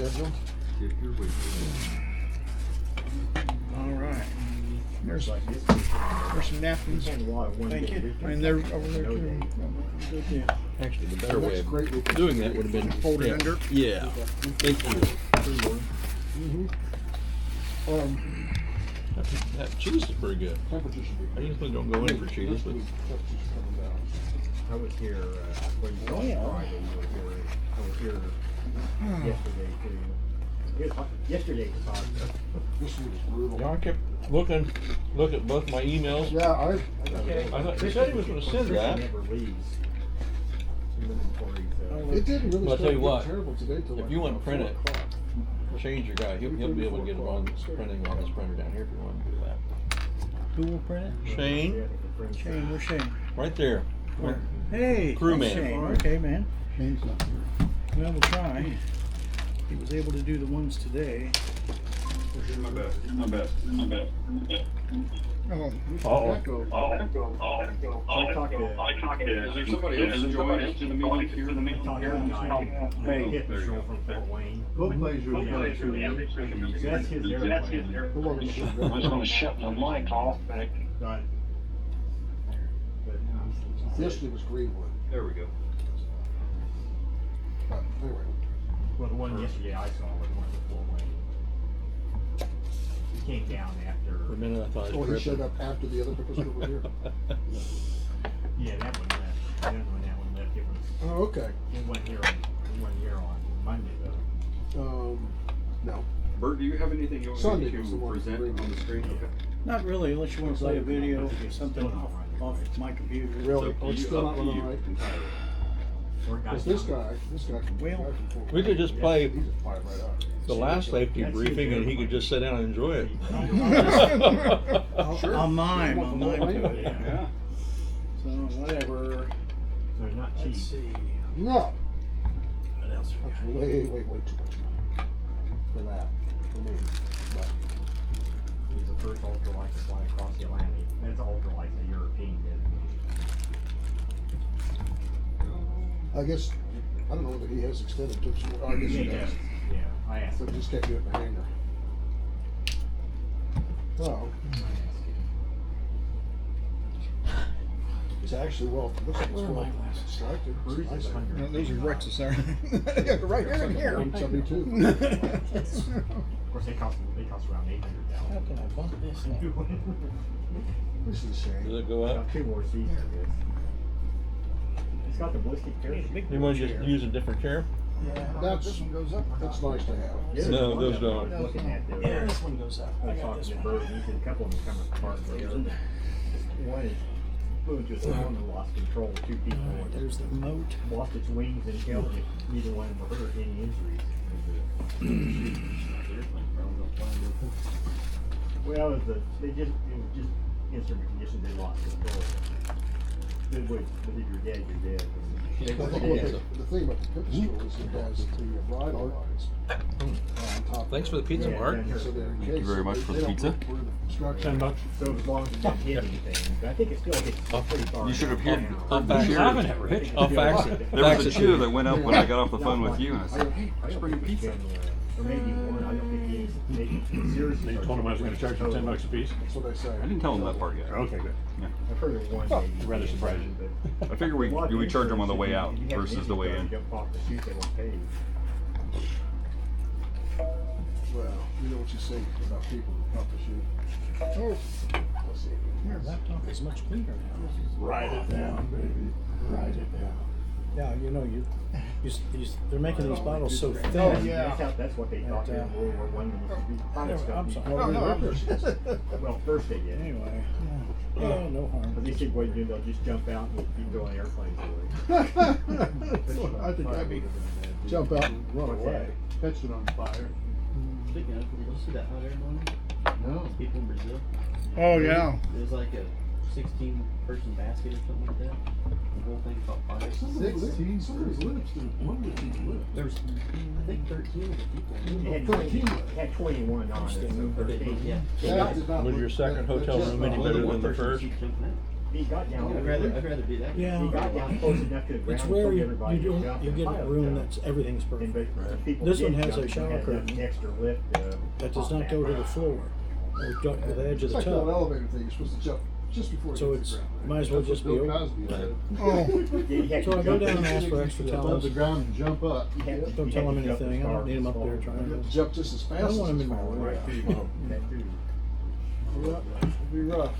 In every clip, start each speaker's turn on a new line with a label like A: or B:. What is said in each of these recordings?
A: schedule.
B: If you're waiting.
C: All right. There's some napkins. Thank you. And they're over there too. Good deal.
D: Actually, the better way
A: Great.
D: of doing that would have been
C: Fold it under.
D: Yeah. Thank you. That cheese is pretty good.
A: Temperature should be.
D: I usually don't go in for cheese, but
E: I was here, when you
C: Oh, yeah.
E: Friday, you were here, I was here yesterday too. It was hot- Yesterday was hot.
A: This one is brutal.
D: yeah, I kept look at both my emails.
A: Yeah,
D: I thought they said he was going to send that.
E: Never leaves. Inventory, so.
A: it didn't really
D: Well, I'll
A: start
D: tell you
A: getting
D: what,
A: terrible today till
D: if
A: like
D: you want to
A: about
D: print
A: 4
D: it,
A: o'clock.
D: Change your guy. He'll be able to get it on printing on this printer down here if you want to do that.
C: Who will print it?
D: Shane,
C: Shane, where's Shane?
D: right there.
C: Where? Hey,
D: Crewman.
C: that's Shane. Okay, man.
A: Shane's not here.
C: Well, we'll try. He was able to do the ones today.
B: My bad.
C: Oh,
D: Uh-oh.
E: I talked to.
B: Is there somebody else joining in the meeting here?
E: Hey, hit the show from Fort Wayne.
A: What plays you
E: That's his airplane.
A: I was gonna
E: shut the mic off. But
A: Yesterday was Greenwood.
B: There we go.
A: But anyway,
E: well, the one yesterday I saw was one from Fort Wayne. He came down after.
D: For a minute I thought it
A: oh,
D: was
A: he
D: ripping.
A: showed up after the other pictures were here.
E: Yeah, that one left. That one left. It was.
A: Oh, okay.
E: It wasn't here on Monday though.
A: No.
B: Bert, do you have anything you want
A: Sunday
B: me
A: was the
B: to
A: one
B: present
A: with
B: on the screen? Okay.
C: not really, unless you want to play a video or something off my computer.
A: Really? Oh, it's
B: You
A: still
B: up
A: not
B: to
A: running
B: you
A: right?
B: entirely.
E: Or it got
A: Because this
E: down.
A: guy from
C: Well,
A: Fort
D: we could just play
A: He's just fired right up.
D: the last safety briefing and he could just sit down and enjoy it.
C: I'll mime to it.
B: Yeah.
C: So, whatever.
E: So it's not cheap.
C: Let's see.
A: No.
C: What else we
A: That's
C: got?
A: way too much money for that. For me. But
E: He's the first ultralight to fly across the Atlantic. That's ultralight the European did.
A: I guess, I don't know whether he has extended tips. Oh, I guess he does.
E: Yeah, I asked
A: So
E: him.
A: he just can't do it in the hangar. Oh, it's actually, well, looks like it's
C: Where are my
A: well
C: glasses?
A: constructed. It's
E: Bruce
A: nice.
E: is under.
C: No, those are Rex's there. Right here and here.
A: 172.
E: Of course, they cost around
C: How
E: $800.
C: can I bump this up?
A: This is a shame.
D: Does it go up?
E: Got 2 more seats for this. It's got the ballistic parachute.
D: You want to just use a different chair?
A: That's,
C: This one goes up.
A: that's nice to have.
E: Yeah,
D: No, those
E: I was
D: don't.
E: looking at the-
C: Yeah, this one goes up.
E: I
C: I
E: was
C: got
E: talking
C: this
E: to
C: one.
E: Bert, and he said a couple of them come apart there. One is flew into its own and lost control. 2 people
C: Alright, there's the moat.
E: lost its wings and killed it. Neither one of them hurt any injuries. Well, it was just instrument conditions. They lost control. It would, but if you're dead, you're dead. They
A: I
E: were
A: think what
E: dead.
A: the thing about the Pipistrel is it has the bridle lines on top.
D: Thanks for the pizza,
E: Yeah,
D: Mark.
E: down here.
A: So they're in
B: Thank you
A: case
B: very much for the
A: they don't
B: pizza.
A: look where the construction-
E: So as long as it doesn't hit anything, but I think it still hits pretty far.
B: You should have hit
D: I'll fax it.
B: Cheer.
D: I'll fax it.
B: There
D: Fax
B: was a
D: it to
B: cheer
D: you.
B: that went up when I got off the phone with you, and I said, hey,
E: I
B: let's
E: don't
B: bring a
E: think it's
B: pizza.
E: been, or maybe one. I don't think he's maybe seriously.
F: They told him I was gonna charge him $10 a piece.
A: That's what they say.
B: I didn't tell him that part yet.
F: Okay, good.
E: I've heard of one.
A: Oh,
E: maybe.
F: rather surprising.
B: I figure we charge them on the way out
E: If you have an
B: versus the way
E: engine
B: in.
E: Jump off the chute, they won't pay you.
A: Well, you know what you say about people who pump the chute. Oh, let's see.
C: Your laptop is much cleaner now.
A: Write it down, baby. Write it down.
C: Yeah, you know, they're making these bottles so thin.
A: Oh, yeah.
E: That's what they thought
C: But,
E: in World War One.
C: I'm sorry.
A: Oh, no, I'm just-
E: Well, first they did.
C: Anyway, yeah, no harm.
E: But they said what you do, they'll just jump out and keep throwing airplanes away.
A: I think I'd be jump out and run
E: What's
A: away.
E: that?
A: Catch it on fire.
G: Speaking of, did you see that hot air balloon?
A: No.
G: People in Brazil.
C: Oh, yeah.
G: It was like a 16-person basket or something like that. The whole thing caught fire.
A: 16, somebody's lips. One with these lips.
G: There was, I think, 13 of the people.
E: It had
A: 13.
E: had 21 on it. So
G: Okay,
E: 13.
G: yeah.
A: That did not
D: Was
A: look-
D: your second
A: that
D: hotel
A: just
D: room any
A: not
D: better
A: look-
D: than the
G: Person
D: first?
G: keep jumping out.
E: He got down.
G: I'd rather do that.
C: Yeah.
E: He got down close enough to the ground.
C: It's
E: so
C: rare
E: everybody
C: you
E: could jump
C: get
E: and
C: a
E: pile
C: room
E: jump.
C: that's, everything's
E: And
C: perfect.
E: but people
C: This
E: did
C: one has
E: jump
C: a
E: and
C: shower
E: had
C: curtain
E: an extra lift.
C: That does
E: on
C: not go to the
E: ramp.
C: floor, or go to the edge of
A: It's
C: the
A: like that
C: tub.
A: elevator thing, you're supposed to jump just before
C: So
A: you hit
C: it's,
A: the ground.
C: might as well
A: That's
C: just
A: what
C: be
A: Bill
C: open.
A: Cosby said.
C: Oh,
E: You had
C: so
E: to
C: I go
E: jump
C: down
E: in.
C: and ask for extra
A: Above
C: towels.
A: the ground and jump up.
E: You had to-
C: Don't
E: you
C: tell
E: had
C: them
E: to jump
C: anything,
E: as
C: I
E: far
C: don't need them up
E: as
C: there
E: far
C: trying
A: You have
C: to.
A: to jump just as fast
C: I don't
A: as
C: want them
A: it's
C: in my
A: falling.
C: way.
E: That dude.
A: Yep, it'll be rough.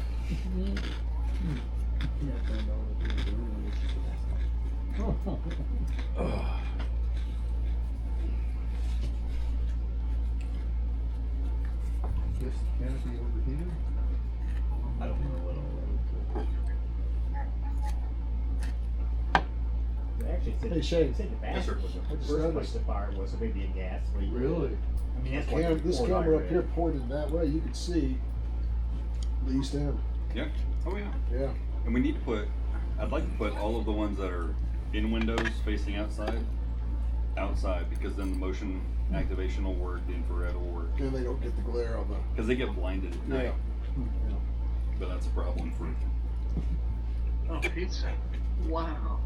A: This canopy overheated?
E: I don't know what all that was. They actually said,
A: Hey, Shane.
E: they said the
B: Yes, sir.
E: bathroom was
A: I
E: the
A: just
E: first place
A: noticed.
E: the fire was, so maybe a gas leak.
A: Really?
E: I mean, that's what.
A: This
E: report I
A: camera up
E: read.
A: here pointed that way, you can see the east end.
B: Yeah. Oh yeah.
A: Yeah.
B: And we need to put. I'd like to put all of the ones that are in windows facing outside, because then the motion activation will work, the infrared will work,
A: And they don't get the glare on the.
B: because they get blinded at night.
A: Yeah.
B: But that's a problem for.
H: Oh, pizza. Wow.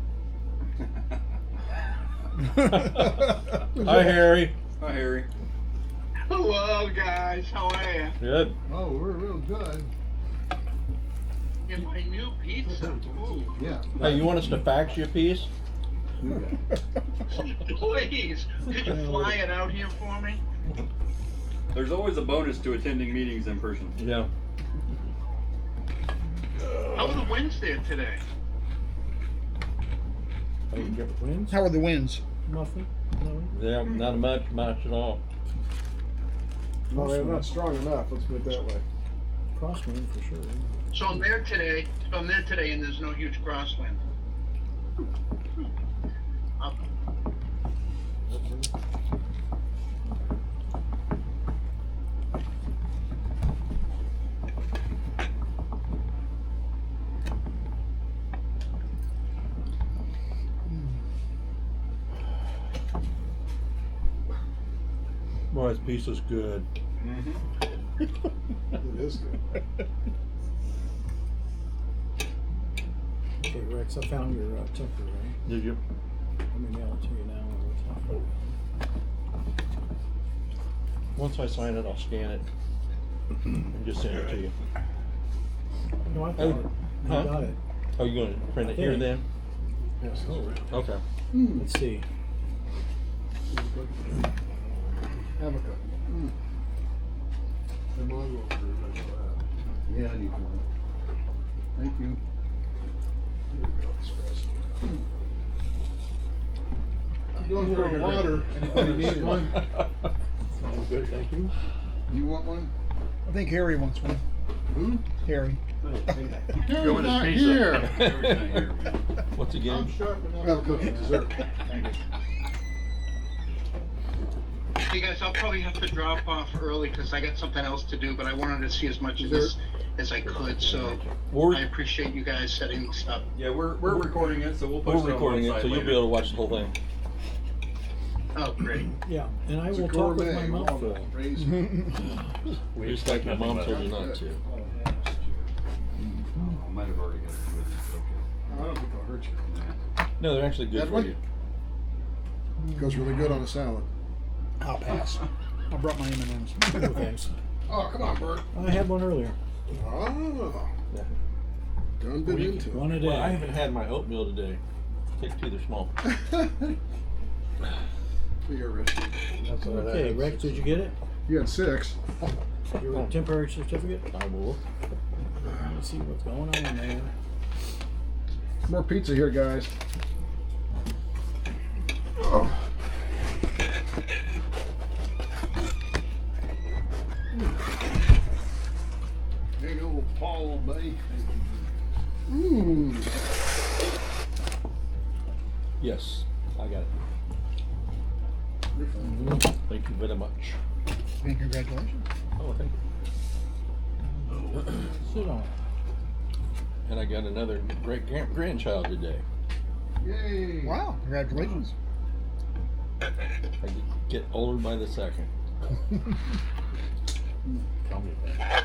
F: Hi, Harry.
B: Hi, Harry.
H: Hello, guys. How are you?
F: Good.
A: Oh, we're real good.
H: In my new pizza. Ooh.
A: Yeah.
F: Hey, you want us to fax you a piece?
H: Please, could you fly it out here for me?
B: There's always a bonus to attending meetings in person.
F: Yeah.
H: How are the winds there today?
C: Winds? How are the winds? Muffin? No?
F: Yeah, not much at all.
A: No, they're not strong enough, let's put it that way.
C: Crosswind for sure.
H: So I'm there today. And there's no huge crosswind.
F: Boy, this pizza's good.
A: It is good.
C: Okay, Rex, I found your temper, right?
F: Did you?
C: Let me mail it to you now.
F: Once I sign it, I'll scan it and just send it to you.
C: No, I got
F: Oh,
C: it. I
F: huh?
C: got it.
F: Oh, you gonna print it here
C: think.
F: then?
A: Yes, it's real.
F: Okay.
C: Let's see.
A: Have a cup. Come on over here, like that. Yeah, I need one. Thank you. Here we go, espresso. I'm going for water. Anybody need one?
F: Sounds good, thank you.
A: You want one?
C: I think Harry wants one.
A: Who?
C: Harry.
A: You're not here.
B: Harry's not here, man.
F: What's the game?
A: Have a cookie, dessert.
H: Hey guys, I'll probably have to drop off early because I got something else to do, but I wanted to see as much of this as I could, so I appreciate you guys setting this up.
B: Yeah, we're recording it, so we'll post
F: We're
B: it
F: recording
B: on the
F: it,
B: website
F: so you'll
B: later.
F: be able to watch the whole thing.
H: Oh, great.
C: Yeah, and I
A: It's a
C: will talk with my
A: gourmet
C: mouth full.
A: walnut raisin.
F: Just like my mom told you not to.
B: I might have already got it.
A: I don't think it'll hurt you.
F: No, they're actually good
A: That
F: for
A: one?
F: you.
A: Goes really good on a salad.
C: I'll pass. I brought my M&Ms. No thanks.
A: Oh, come on, Bert.
C: I had one earlier.
A: Oh.
F: Yeah.
A: Done been into
C: One a day.
F: Well, I haven't had my oatmeal today. Take two, they're small.
A: it. You're rich.
C: Okay, Rex, did you get it?
A: You had 6.
C: Your temporary certificate?
F: I will.
C: Let me see what's going on there.
A: More pizza here, guys. Oh. Big old Paul, buddy. Mmm.
F: Yes, I got it.
A: You're fine.
F: Thank you very much.
C: And congratulations.
F: Oh, thank you.
C: Sit on.
F: And I got another great grandchild today.
A: Yay.
C: Wow, congratulations.
F: I get older by the second. Tell me that.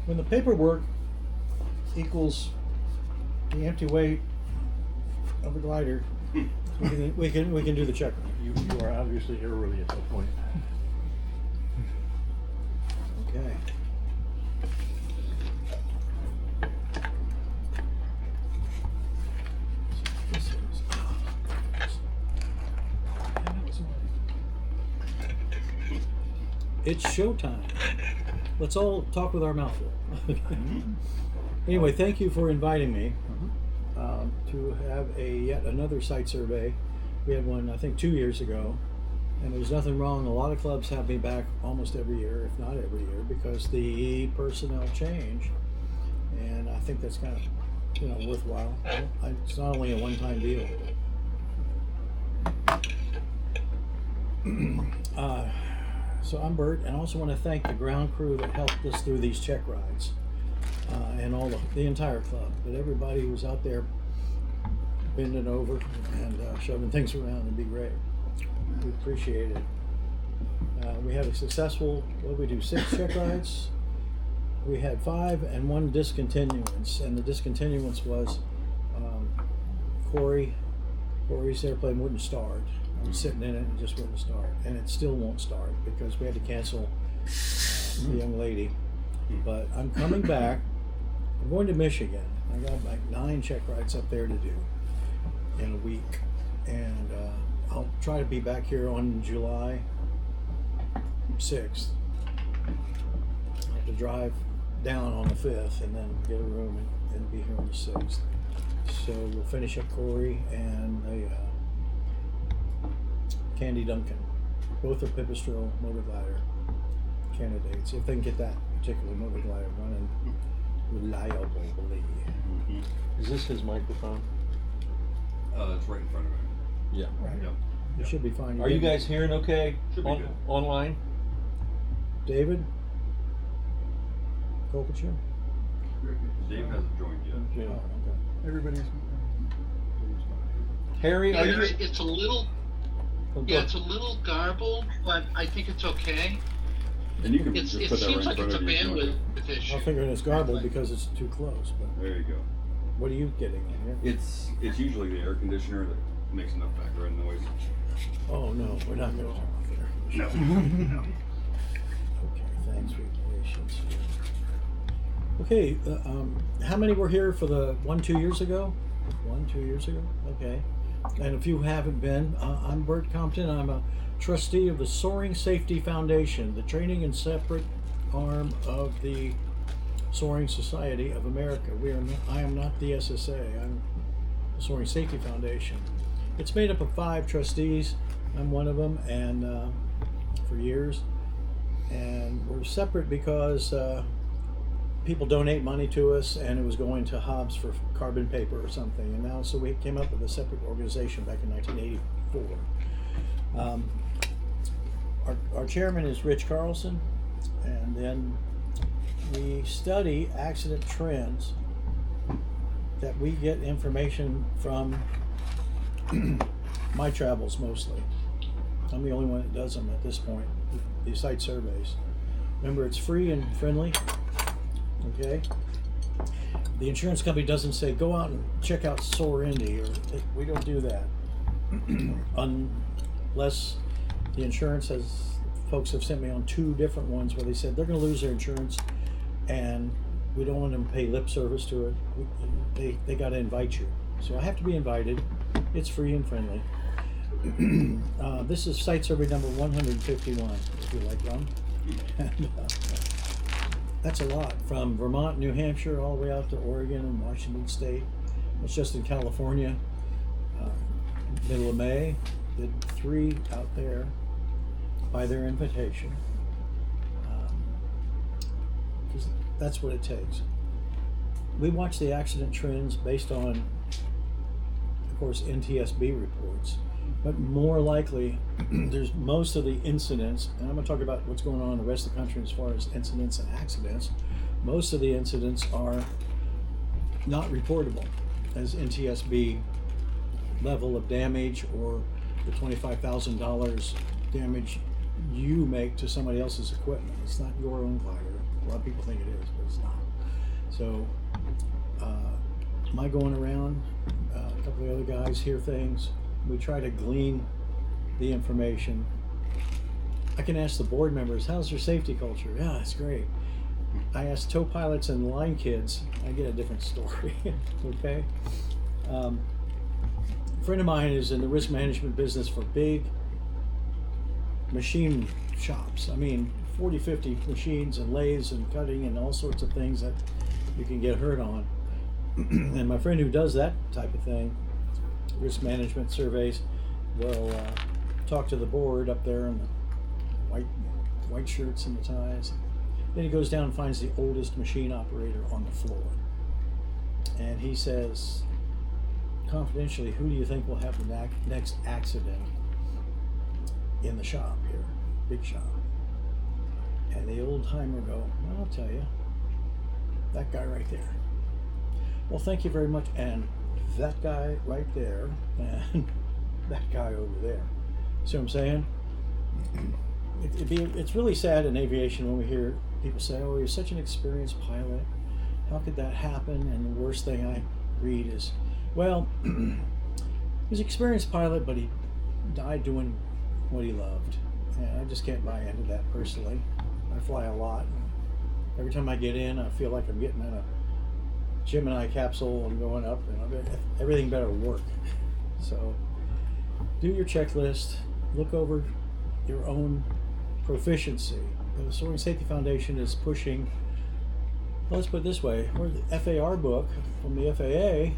C: when the paperwork equals the empty weight of the glider, we can do the check.
F: You are obviously early at that point.
C: Okay. This is- It's showtime. Let's all talk with our mouth full. Anyway, thank you for inviting me to have yet another site survey. We had one, I think, 2 years ago, and there's nothing wrong. A lot of clubs have me back almost every year, if not every year, because the personnel change, and I think that's kind of worthwhile. It's not only a one-time deal. So I'm Burt, and I also want to thank the ground crew that helped us through these check rides, and all the entire club. But everybody who was out there bending over and shoving things around would be great. We appreciate it. We had a successful, 6 check rides? We had 5 and 1 discontinuance, and the discontinuance was Corey's airplane wouldn't start. I was sitting in it and it just wouldn't start, and it still won't start because we had to cancel the young lady. But I'm coming back. I'm going to Michigan. I got like 9 check rides up there to do in a week, and I'll try to be back here on July 6th. I have to drive down on the 5th and then get a room and be here on the 6th. So we'll finish up Corey and Candy Duncan. Both are pipistrel motor glider candidates, if they can get that particular motor glider running reliably.
F: Is this his microphone?
B: It's right in front of him.
F: Yeah.
C: Right.
B: Yep.
C: You should be fine.
F: Are you guys hearing okay
B: Should be good.
F: online?
C: David? Kolkacher?
B: Dave hasn't joined yet.
C: Oh,
F: Yeah.
C: okay.
A: Everybody's.
F: Harry, are you?
H: It's a little, it's a little garbled, but I think it's okay.
B: And you can
H: It
B: just put that right
H: seems
B: in
H: like
B: front
H: it's a
B: of you.
H: bandwidth issue.
C: I'm figuring it's garbled because it's too close, but
B: There you go.
C: what are you getting on here?
B: It's usually the air conditioner that makes enough background noise.
C: Oh, no, we're not gonna turn off the air
B: No.
C: conditioner. Okay, thanks for your patience. Okay, how many were here for the 2 years ago? 2 years ago? Okay. And if you haven't been, I'm Burt Compton. I'm a trustee of the Soaring Safety Foundation, the training and separate arm of the Soaring Society of America. I am not the SSA. I'm the Soaring Safety Foundation. It's made up of 5 trustees. I'm one of them, and for years. And we're separate because people donate money to us, and it was going to Hobbs for carbon paper or something. And now, so we came up with a separate organization back in 1984. Our chairman is Rich Carlson, and then we study accident trends that we get information from my travels mostly. I'm the only one that does them at this point, these site surveys. Remember, it's free and friendly, okay? The insurance company doesn't say, go out and check out SOAR Indy, or we don't do that. Unless the insurance folks have sent me on 2 different ones where they said they're gonna lose their insurance and we don't want them to pay lip service to it. They gotta invite you. So I have to be invited. It's free and friendly. This is site survey number 151, if you like rum. And, that's a lot, from Vermont, New Hampshire, all the way out to Oregon and Washington State. It's just in California. Middle of May, did 3 out there by their invitation. 'Cause that's what it takes. We watch the accident trends based on, of course, NTSB reports, but more likely, there's most of the incidents, and I'm going to talk about what's going on in the rest of the country as far as incidents and accidents. Most of the incidents are not reportable as NTSB level of damage or the $25,000 damage you make to somebody else's equipment. It's not your own glider. A lot of people think it is, but it's not. So, my going around, a couple of other guys hear things. We try to glean the information. I can ask the board members, how's your safety culture? Yeah, it's great. I ask tow pilots and line kids, I get a different story, okay? A friend of mine is in the risk management business for big machine shops. I mean, 40, 50 machines and lathes and cutting and all sorts of things that you can get hurt on. And my friend who does that type of thing, risk management surveys, will talk to the board up there in the white shirts and the ties. Then he goes down and finds the oldest machine operator on the floor. And he says, confidentially, who do you think will have the next accident in the shop here, big shop? And the old timer go, well, I'll tell you, that guy right there. Well, thank you very much. And that guy right there, and that guy over there. See what I'm saying? It's really sad in aviation when we hear people say, oh, you're such an experienced pilot. How could that happen? And the worst thing I read is, well, he's an experienced pilot, but he died doing what he loved. And I just can't buy into that personally. I fly a lot. Every time I get in, I feel like I'm getting in a Gemini capsule and going up, and everything better work. So do your checklist, look over your own proficiency. The Soaring Safety Foundation is pushing, well, let's put it this way, or the FAR book from the FAA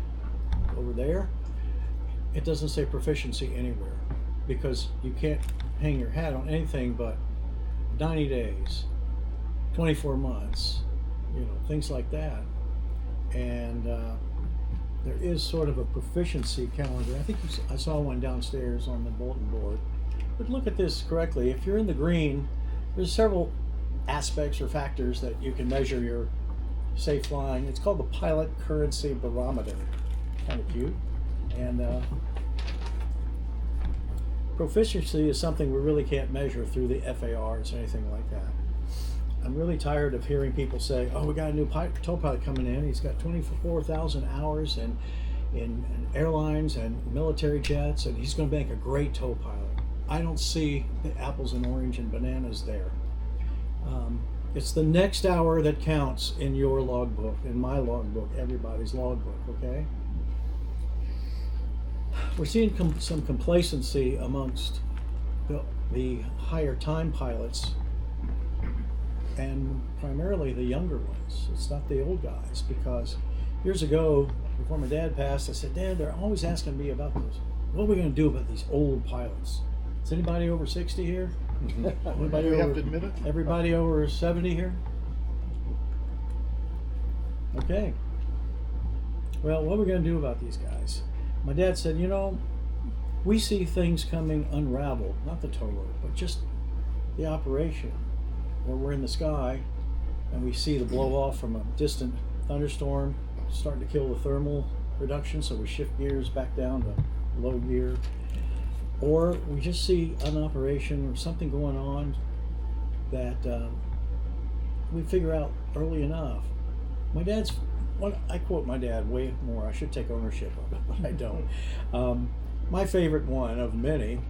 C: over there, it doesn't say proficiency anywhere, because you can't hang your hat on anything but 90 days, 24 months, things like that. And there is sort of a proficiency calendar. I think I saw one downstairs on the bulletin board. But look at this correctly. If you're in the green, there's several aspects or factors that you can measure your safe flying. It's called the Pilot Currency Barometer. Kind of cute. And proficiency is something we really can't measure through the FARs or anything like that. I'm really tired of hearing people say, oh, we got a new tow pilot coming in. He's got 24,000 hours in airlines and military jets, and he's going to make a great tow pilot. I don't see the apples and orange and bananas there. It's the next hour that counts in your logbook, in my logbook, everybody's logbook, okay? We're seeing some complacency amongst the higher time pilots, and primarily the younger ones. It's not the old guys, because years ago, before my dad passed, I said, Dad, they're always asking me about those. What are we going to do about these old pilots? Is anybody over 60 here? Anybody
F: We have
C: over,
F: to admit it.
C: everybody over 70 here? Okay. Well, what are we going to do about these guys? My dad said, we see things coming unraveled, not the tow rope, but just the operation. Where we're in the sky and we see the blow off from a distant thunderstorm starting to kill the thermal reduction, so we shift gears back down to low gear, or we just see an operation or something going on that we figure out early enough. I quote my dad way more. I should take ownership of it, but I don't. My favorite one of many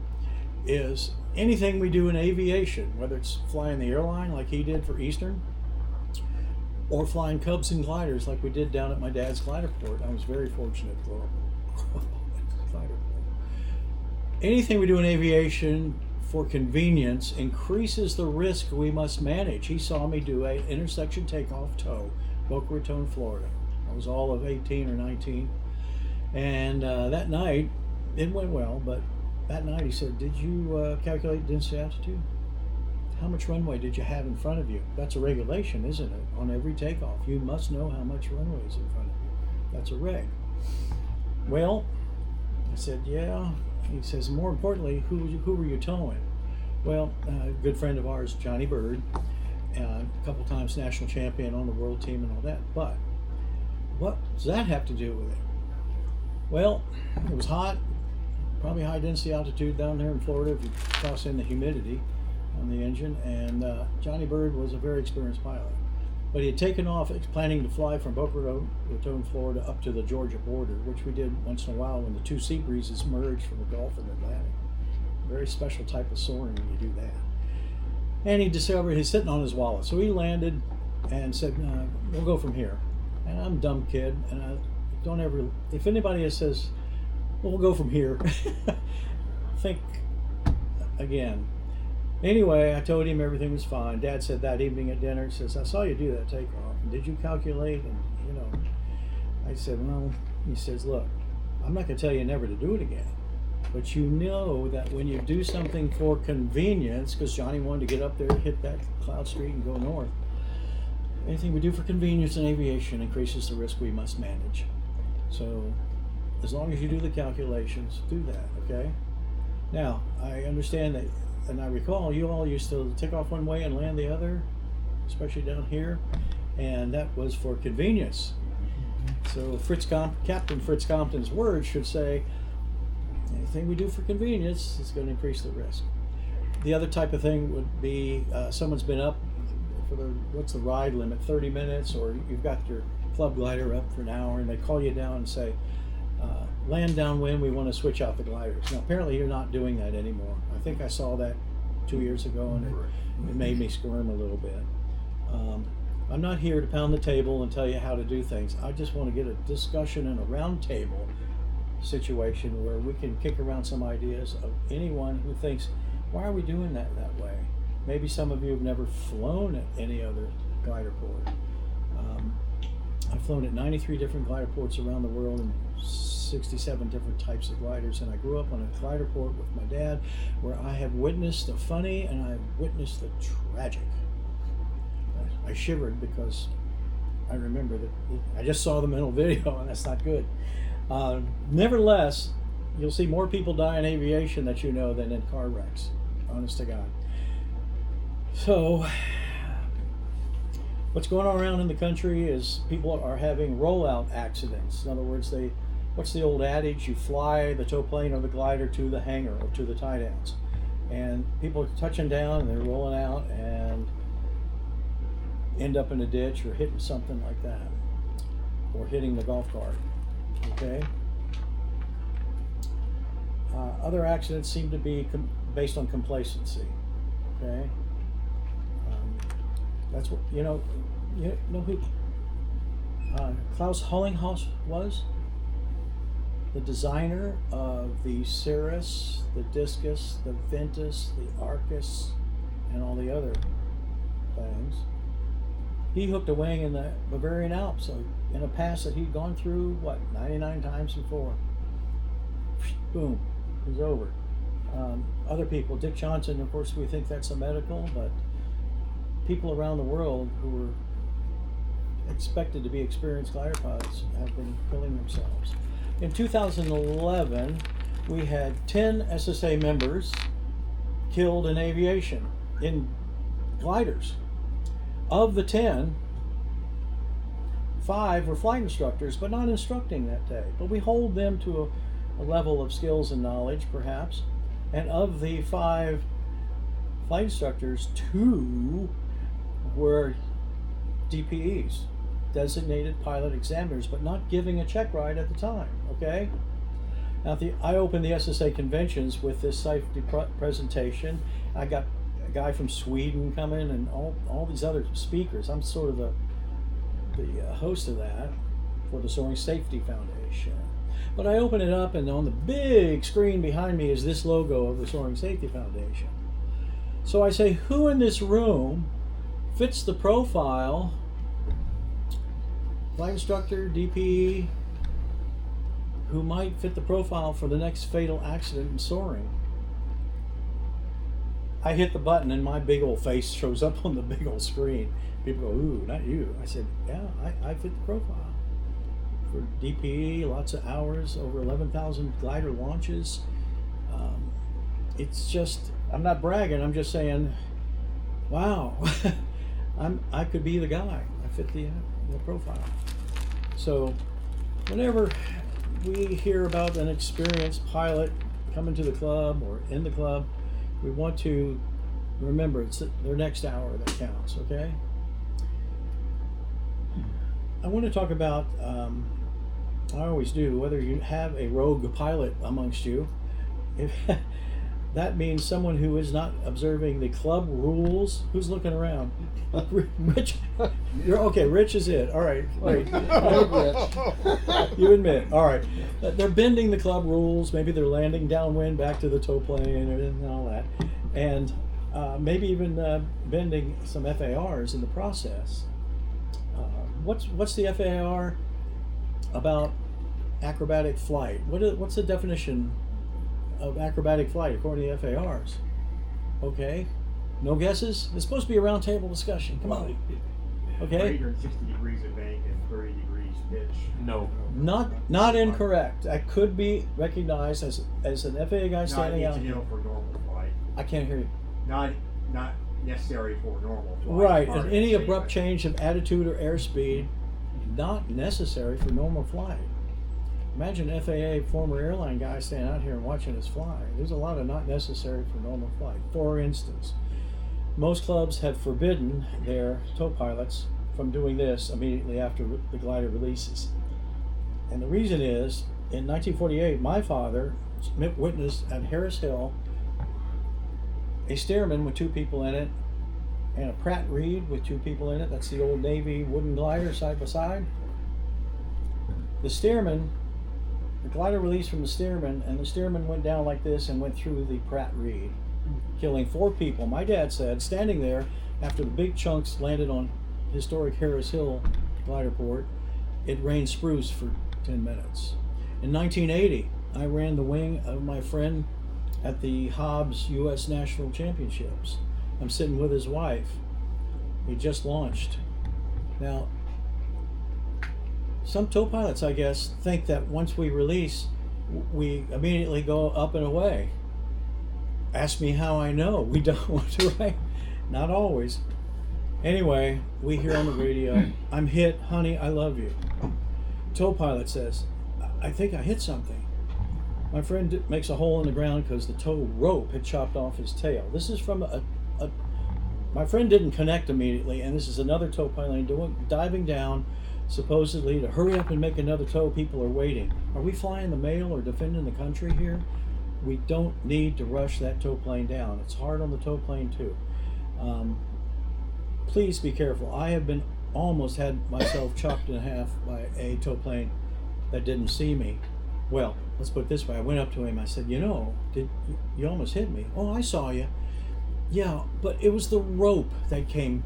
C: is anything we do in aviation, whether it's flying the airline like he did for Eastern, or flying Cubs and gliders like we did down at my dad's glider port. I was very fortunate for glider port. Anything we do in aviation for convenience increases the risk we must manage. He saw me do an intersection takeoff tow, Boca Raton, Florida. I was all of 18 or 19. And that night, it went well, but that night he said, did you calculate density altitude? How much runway did you have in front of you? That's a regulation, isn't it? On every takeoff, you must know how much runway is in front of you. That's a reg. Well, I said, yeah. He says, more importantly, who were you towing? Well, a good friend of ours, Johnny Bird, a couple times national champion on the world team and all that. But what does that have to do with it? Well, it was hot, probably high density altitude down there in Florida if you toss in the humidity. on the engine, and Johnny Bird was a very experienced pilot. But he had taken off planning to fly from Boca Raton, Florida up to the Georgia border, which we did once in a while when the two sea breezes merged from the Gulf and Atlantic. Very special type of soaring when you do that. And he discovered he's sitting on his wallet. So he landed and said, we'll go from here. And I'm a dumb kid, and I don't ever, if anybody says, well, we'll go from here, think again. Anyway, I told him everything was fine. Dad said that evening at dinner, he says, I saw you do that takeoff. And did you calculate? And, you know, I said, well, he says, look, I'm not going to tell you never to do it again. But you know that when you do something for convenience, because Johnny wanted to get up there, hit that Cloud Street and go north, anything we do for convenience in aviation increases the risk we must manage. So as long as you do the calculations, do that, okay? Now, I understand that, and I recall you all used to take off one way and land the other, especially down here, and that was for convenience. So Captain Fritz Compton's words should say, anything we do for convenience is going to increase the risk. The other type of thing would be someone's been up for what's the ride limit, 30 minutes, or you've got your club glider up for an hour and they call you down and say, land downwind, we want to switch out the gliders. Now apparently you're not doing that anymore. I think I saw that 2 years ago and it made me squirm a little bit. I'm not here to pound the table and tell you how to do things. I just want to get a discussion and a round table situation where we can kick around some ideas of anyone who thinks, why are we doing that way? Maybe some of you have never flown at any other glider port. I've flown at 93 different glider ports around the world and 67 different types of gliders, and I grew up on a glider port with my dad where I have witnessed the funny and I've witnessed the tragic. I shivered because I remember that I just saw the mental video and that's not good. Nevertheless, you'll see more people die in aviation that you know than in car wrecks, honest to God. So what's going on around in the country is people are having rollout accidents. In other words, what's the old adage? You fly the tow plane or the glider to the hangar or to the tie downs. And people are touching down and they're rolling out and end up in a ditch or hitting something like that. Or hitting the golf cart. Okay? Other accidents seem to be based on complacency. Okay? That's what, you know who Klaus Hollinghaus was? The designer of the Cirrus, the Discus, the Ventus, the Arcus, and all the other things. He hooked a wing in the Bavarian Alps in a pass that he'd gone through, 99 times before. Boom, it was over. Other people, Dick Johnson, of course, we think that's a medical, but people around the world who were expected to be experienced glider pilots have been killing themselves. In 2011, we had 10 SSA members killed in aviation, in gliders. Of the 10, 5 were flight instructors, but not instructing that day. But we hold them to a level of skills and knowledge, perhaps. And of the 5 flight instructors, 2 were DPEs, designated pilot examiners, but not giving a check ride at the time, okay? Now, I opened the SSA conventions with this safety presentation. I got a guy from Sweden coming and all these other speakers. I'm sort of the host of that for the Soaring Safety Foundation. But I open it up and on the big screen behind me is this logo of the Soaring Safety Foundation. So I say, who in this room fits the profile, flight instructor, DPE, who might fit the profile for the next fatal accident in soaring? I hit the button and my big old face shows up on the big old screen. People go, ooh, not you. I said, yeah, I fit the profile. For DPE, lots of hours, over 11,000 glider launches. It's just, I'm not bragging, I'm just saying, wow, I could be the guy. I fit the profile. So whenever we hear about an experienced pilot coming to the club or in the club, we want to Remember, it's their next hour that counts, okay? I want to talk about, I always do, whether you have a rogue pilot amongst you. If that means someone who is not observing the club rules. Who's looking around? Rich, you're okay. Rich is it. All right, great. You admit. All right, they're bending the club rules. Maybe they're landing downwind back to the tow plane and all that, and maybe even bending some FARs in the process. What's the FAR about acrobatic flight? What's the definition of acrobatic flight according to the FARs? Okay, no guesses? It's supposed to be a round table discussion. Come on. Okay.
E: Greater than 60 degrees of bank and 30 degrees pitch.
F: No.
C: Not incorrect. That could be recognized as an FAA guy standing out.
E: Not incidental for normal flight.
C: I can't hear you.
E: Not necessary for normal flight.
C: Right,
E: Hard
C: and
E: to
C: any
E: say,
C: abrupt
E: but-
C: change of attitude or airspeed, not necessary for normal flight. Imagine an FAA former airline guy standing out here and watching us fly. There's a lot of not necessary for normal flight. For instance, most clubs have forbidden their tow pilots from doing this immediately after the glider releases. And the reason is, in 1948, my father witnessed at Harris Hill a Stearman with 2 people in it and a Pratt Reed with 2 people in it. That's the old Navy wooden glider side by side. The Stearman, the glider released from the Stearman, and the Stearman went down like this and went through the Pratt Reed, killing 4 people. My dad said, standing there after the big chunks landed on historic Harris Hill glider port, it rained spruce for 10 minutes. In 1980, I ran the wing of my friend at the Hobbs U.S. National Championships. I'm sitting with his wife. He just launched. Now, some tow pilots, I guess, think that once we release, we immediately go up and away. Ask me how I know. We don't want to, right? Not always. Anyway, we hear on the radio, I'm hit, honey, I love you. Tow pilot says, I think I hit something. My friend makes a hole in the ground because the tow rope had chopped off his tail. This is from my friend didn't connect immediately, and this is another tow pilot diving down, supposedly to hurry up and make another tow. People are waiting. Are we flying the mail or defending the country here? We don't need to rush that tow plane down. It's hard on the tow plane too. Please be careful. I have been almost had myself chopped in half by a tow plane that didn't see me. Well, let's put it this way. I went up to him. I said, you know, you almost hit me. Oh, I saw you. Yeah, but it was the rope that came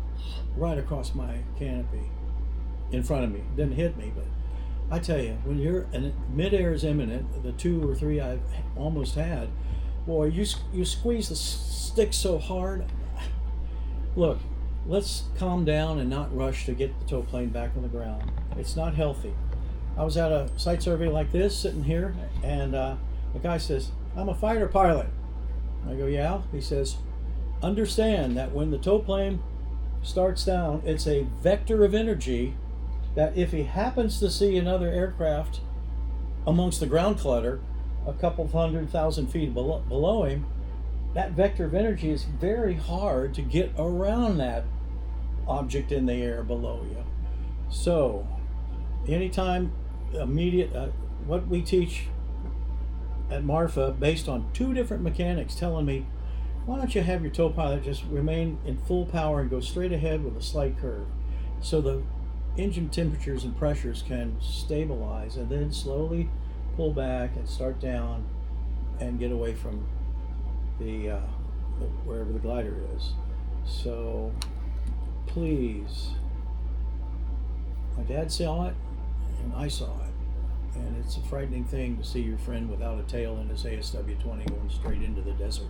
C: right across my canopy in front of me. It didn't hit me, but I tell you, when you're and midair is imminent, the 2 or 3 I've almost had, boy, you squeeze the stick so hard. Look, let's calm down and not rush to get the tow plane back on the ground. It's not healthy. I was at a site survey like this, sitting here, and the guy says, I'm a fighter pilot. I go, yeah? He says, understand that when the tow plane starts down, it's a vector of energy that if he happens to see another aircraft amongst the ground clutter, a couple 100,000 feet below him, that vector of energy is very hard to get around that object in the air below you. So, anytime what we teach at Marfa, based on 2 different mechanics telling me, why don't you have your tow pilot just remain in full power and go straight ahead with a slight curve, so the engine temperatures and pressures can stabilize, and then slowly pull back and start down and get away from the wherever the glider is. So please, my dad saw it and I saw it, and it's a frightening thing to see your friend without a tail in his ASW-20 going straight into the desert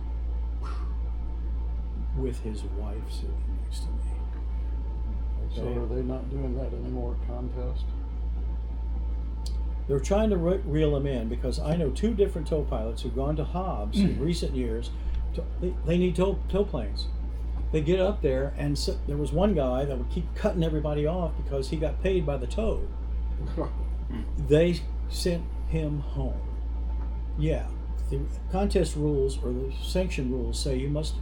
C: with his wife sitting next to me.
A: So are they not doing that anymore at contest?
C: They're trying to reel them in, because I know 2 different tow pilots who've gone to Hobbs in recent years. They need tow planes. They get up there, and there was one guy that would keep cutting everybody off because he got paid by the tow. They sent him home. Yeah, the contest rules or the sanction rules say you must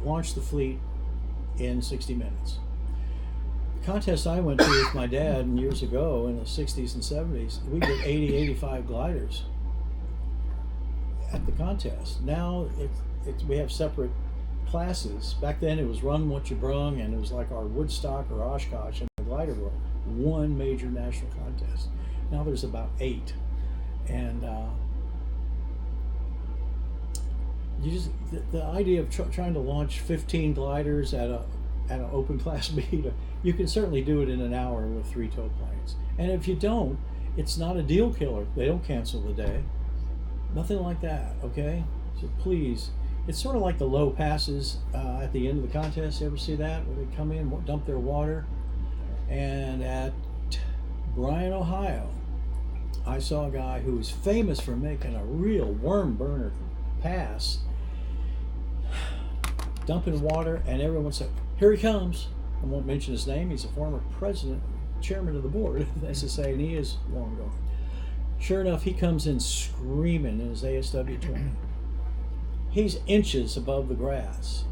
C: launch the fleet in 60 minutes. The contest I went to with my dad years ago in the 60s and 70s, we did 80, 85 gliders at the contest. Now we have separate classes. Back then it was run what you brung, and it was like our Woodstock or Oshkosh in the glider world. One major national contest. Now there's about 8. And the idea of trying to launch 15 gliders at an open class meet, you can certainly do it in an hour with 3 tow planes. And if you don't, it's not a deal killer. They don't cancel the day. Nothing like that, okay? So please, it's sort of like the low passes at the end of the contest. You ever see that? Where they come in, dump their water. And at Bryan, Ohio, I saw a guy who was famous for making a real worm burner pass, dumping water, and everyone said, "Here he comes." I won't mention his name. He's a former president, chairman of the board of the SSA, and he is long gone. Sure enough, he comes in screaming in his ASW 20. He's inches above the grass.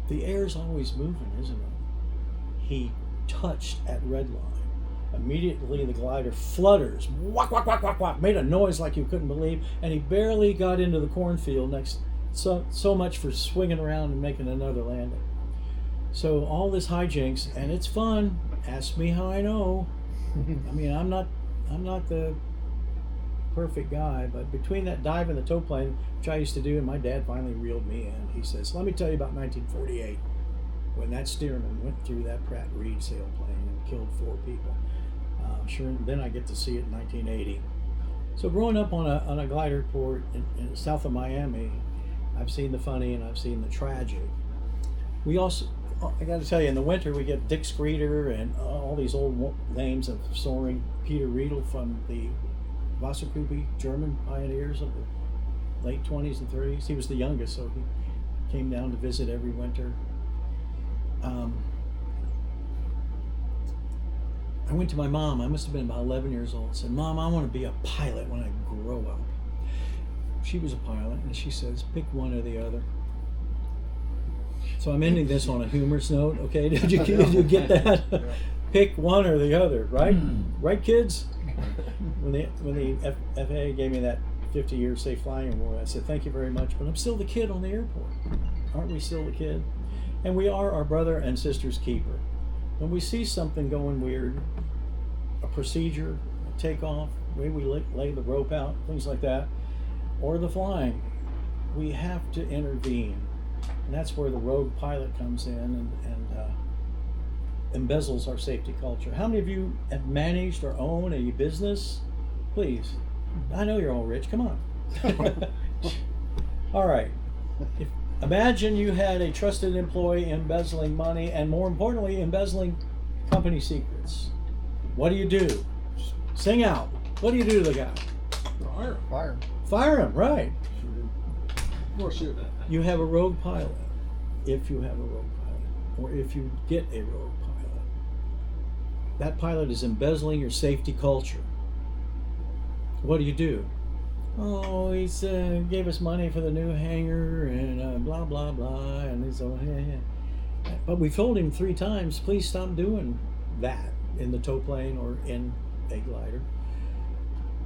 C: The air's always moving, isn't it? He touched at red line. Immediately the glider flutters, whack, whack, whack, whack, whack, made a noise like you couldn't believe, and he barely got into the cornfield next. So much for swinging around and making another landing. So all this hijinks, and it's fun. Ask me how I know. I mean, I'm not the perfect guy, but between that dive and the tow plane, which I used to do, and my dad finally reeled me in. He says, "Let me tell you about 1948, when that steerman went through that Pratt Reed sailplane and killed 4 people." Sure, then I get to see it in 1980. So growing up on a glider port in south of Miami, I've seen the funny and I've seen the tragic. We also, I got to tell you, in the winter we get Dick Screeder and all these old names of soaring. Peter Riedel from the Wasserkuppe German pioneers of the late 20s and 30s. He was the youngest, so he came down to visit every winter. I went to my mom, I must have been about 11 years old, and said, "Mom, I want to be a pilot when I grow up." She was a pilot, and she says, "Pick one or the other." So I'm ending this on a humorous note, okay? Did you get that? Pick one or the other, right? Right, kids? When the FAA gave me that 50-year safe flying award, I said, "Thank you very much, but I'm still the kid on the airport." Aren't we still the kid? And we are our brother and sister's keeper. When we see something going weird, a procedure, a takeoff, the way we lay the rope out, things like that, or the flying, we have to intervene. And that's where the rogue pilot comes in and embezzles our safety culture. How many of you have managed or own a business? Please. I know you're all rich. Come on. All right. Imagine you had a trusted employee embezzling money, and more importantly, embezzling company secrets. What do you do? Sing out. What do you do to the guy?
A: Fire.
C: Fire him, right.
A: Or shoot.
C: You have a rogue pilot, if you have a rogue pilot, or if you get a rogue pilot. That pilot is embezzling your safety culture. What do you do? "Oh, he's gave us money for the new hangar and blah, blah, blah." And he's like, yeah. But we've told him 3 times, please stop doing that in the tow plane or in a glider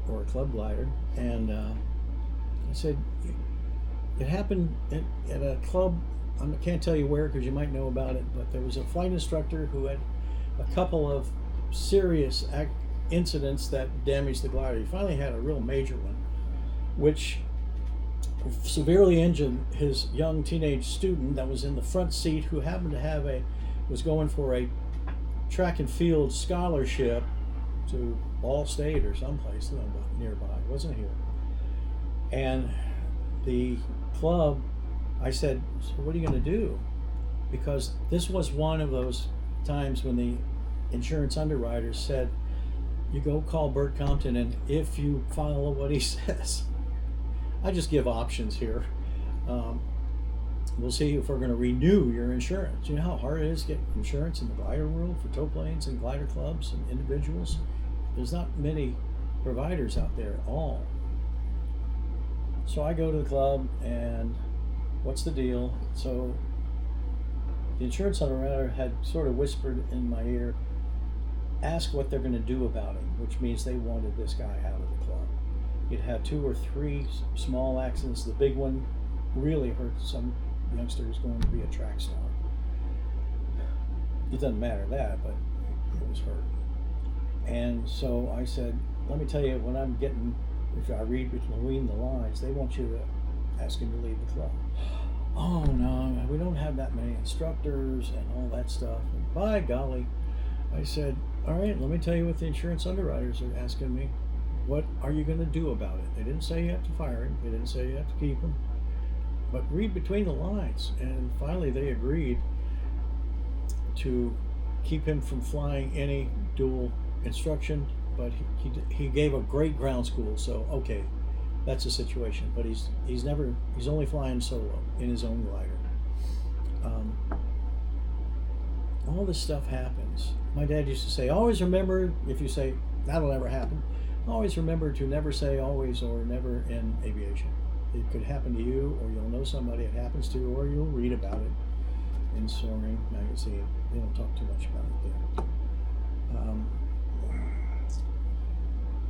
C: or a club glider. And I said, it happened at a club. I can't tell you where because you might know about it, but there was a flight instructor who had a couple of serious incidents that damaged the glider. He finally had a real major one, which severely injured his young teenage student that was in the front seat, who happened to was going for a track and field scholarship to Ball State or someplace nearby. It wasn't here. And the club, I said, "So what are you going to do?" Because this was one of those times when the insurance underwriters said, "You go call Burt Compton, and if you follow what he says." I just give options here. We'll see if we're going to renew your insurance. You know how hard it is to get insurance in the glider world for tow planes and glider clubs and individuals? There's not many providers out there at all. So I go to the club and what's the deal? So the insurance underwriter had sort of whispered in my ear, ask what they're going to do about him, which means they wanted this guy out of the club. He'd had 2 or 3 small accidents. The big one really hurt some youngster who's going to be a track star. It doesn't matter that, but it was hurt. And so I said, let me tell you, when I'm getting, if I read between the lines, they want you to ask him to leave the club. Oh no, we don't have that many instructors and all that stuff. And by golly, I said, all right, let me tell you what the insurance underwriters are asking me. What are you going to do about it? They didn't say you have to fire him. They didn't say you have to keep him. But read between the lines. And finally they agreed to keep him from flying any dual instruction, but he gave a great ground school, so okay, that's the situation. But he's only flying solo in his own glider. All this stuff happens. My dad used to say, always remember, if you say that'll never happen, always remember to never say always or never in aviation. It could happen to you, or you'll know somebody it happens to, or you'll read about it in Soaring magazine. They don't talk too much about it there.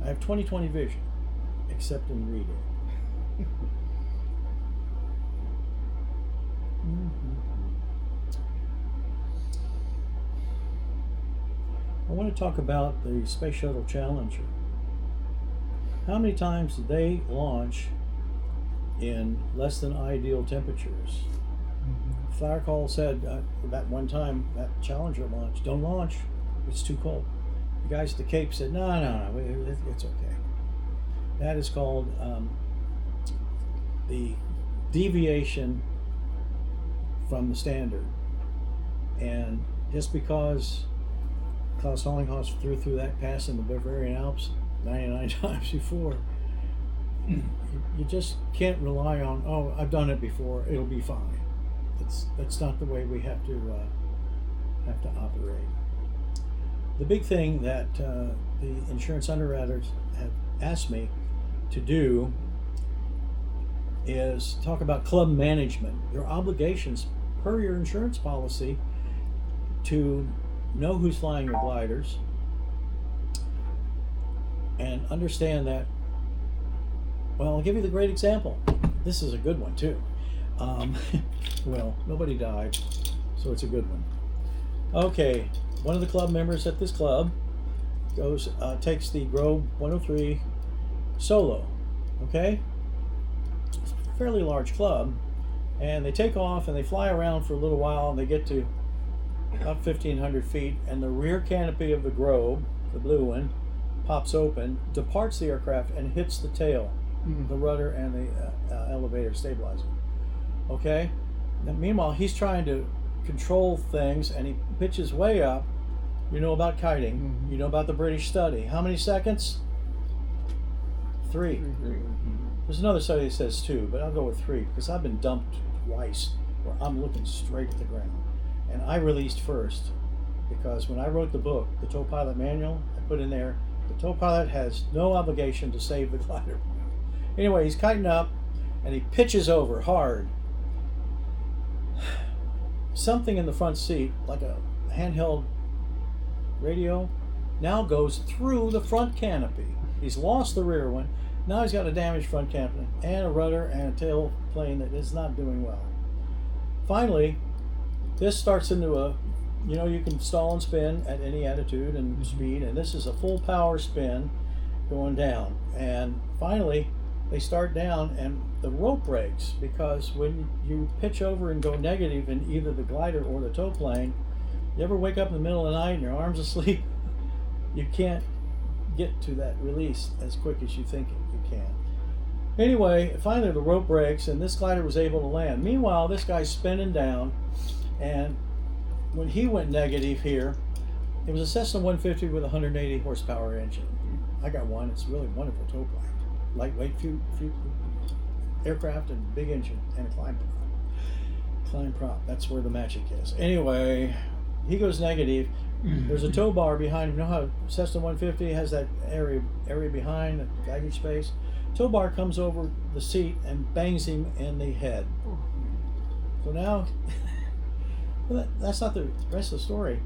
C: I have 20/20 vision, except in reading. I want to talk about the Space Shuttle Challenger. How many times did they launch in less than ideal temperatures? Fire call said that one time, that Challenger launch, don't launch, it's too cold. The guys at the Cape said, no, it's okay. That is called the deviation from the standard. And just because Klaus Hollinghoff threw through that pass in the Bavarian Alps 99 times before, you just can't rely on, oh, I've done it before, it'll be fine. That's not the way we have to operate. The big thing that the insurance underwriters have asked me to do is talk about club management. Your obligations per your insurance policy to know who's flying your gliders and understand that. Well, I'll give you the great example. This is a good one too. Well, nobody died, so it's a good one. Okay, one of the club members at this club goes, takes the Grove 103 solo. Okay, it's a fairly large club, and they take off and they fly around for a little while, and they get to about 1,500 feet, and the rear canopy of the Grove, the blue one, pops open, departs the aircraft, and hits the tail, the rudder, and the elevator stabilizer. Okay. Now, meanwhile, he's trying to control things, and he pitches way up. You know about kiting. You know about the British study. How many seconds? 3. There's another study that says 2, but I'll go with 3 because I've been dumped twice where I'm looking straight at the ground. And I released first because when I wrote the book, the tow pilot manual, I put in there, the tow pilot has no obligation to save the glider. Anyway, he's kiting up and he pitches over hard. Something in the front seat, like a handheld radio, now goes through the front canopy. He's lost the rear one. Now he's got a damaged front canopy and a rudder and a tail plane that is not doing well. Finally, this starts into a, you can stall and spin at any attitude and speed, and this is a full power spin going down. And finally, they start down and the rope breaks, because when you pitch over and go negative in either the glider or the tow plane, you ever wake up in the middle of the night and your arm's asleep? You can't get to that release as quick as you think you can. Anyway, finally the rope breaks and this glider was able to land. Meanwhile, this guy's spinning down, and when he went negative here, it was a Cessna 150 with a 180 horsepower engine. I got one. It's a really wonderful tow plane. Lightweight, few aircraft and big engine and a climb prop. That's where the magic is. Anyway, he goes negative. There's a tow bar behind him. You know how Cessna 150 has that area behind the baggage space? Tow bar comes over the seat and bangs him in the head. So now, well, that's not the rest of the story.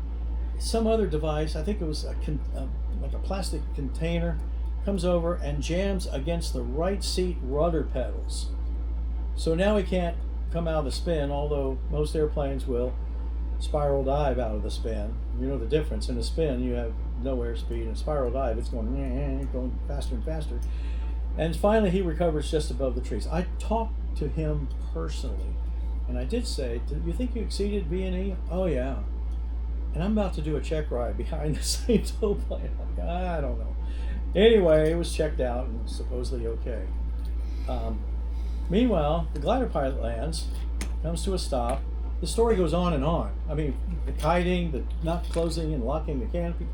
C: Some other device, I think it was like a plastic container, comes over and jams against the right seat rudder pedals. So now he can't come out of the spin, although most airplanes will spiral dive out of the spin. You know the difference. In a spin, you have no airspeed. In a spiral dive, it's going faster and faster. And finally, he recovers just above the trees. I talked to him personally, and I did say, "Do you think you exceeded B&E?" "Oh, yeah." And I'm about to do a check ride behind the same tow plane. I don't know. Anyway, it was checked out and supposedly okay. Meanwhile, the glider pilot lands, comes to a stop. The story goes on and on. I mean, the kiting, the not closing and locking the canopy.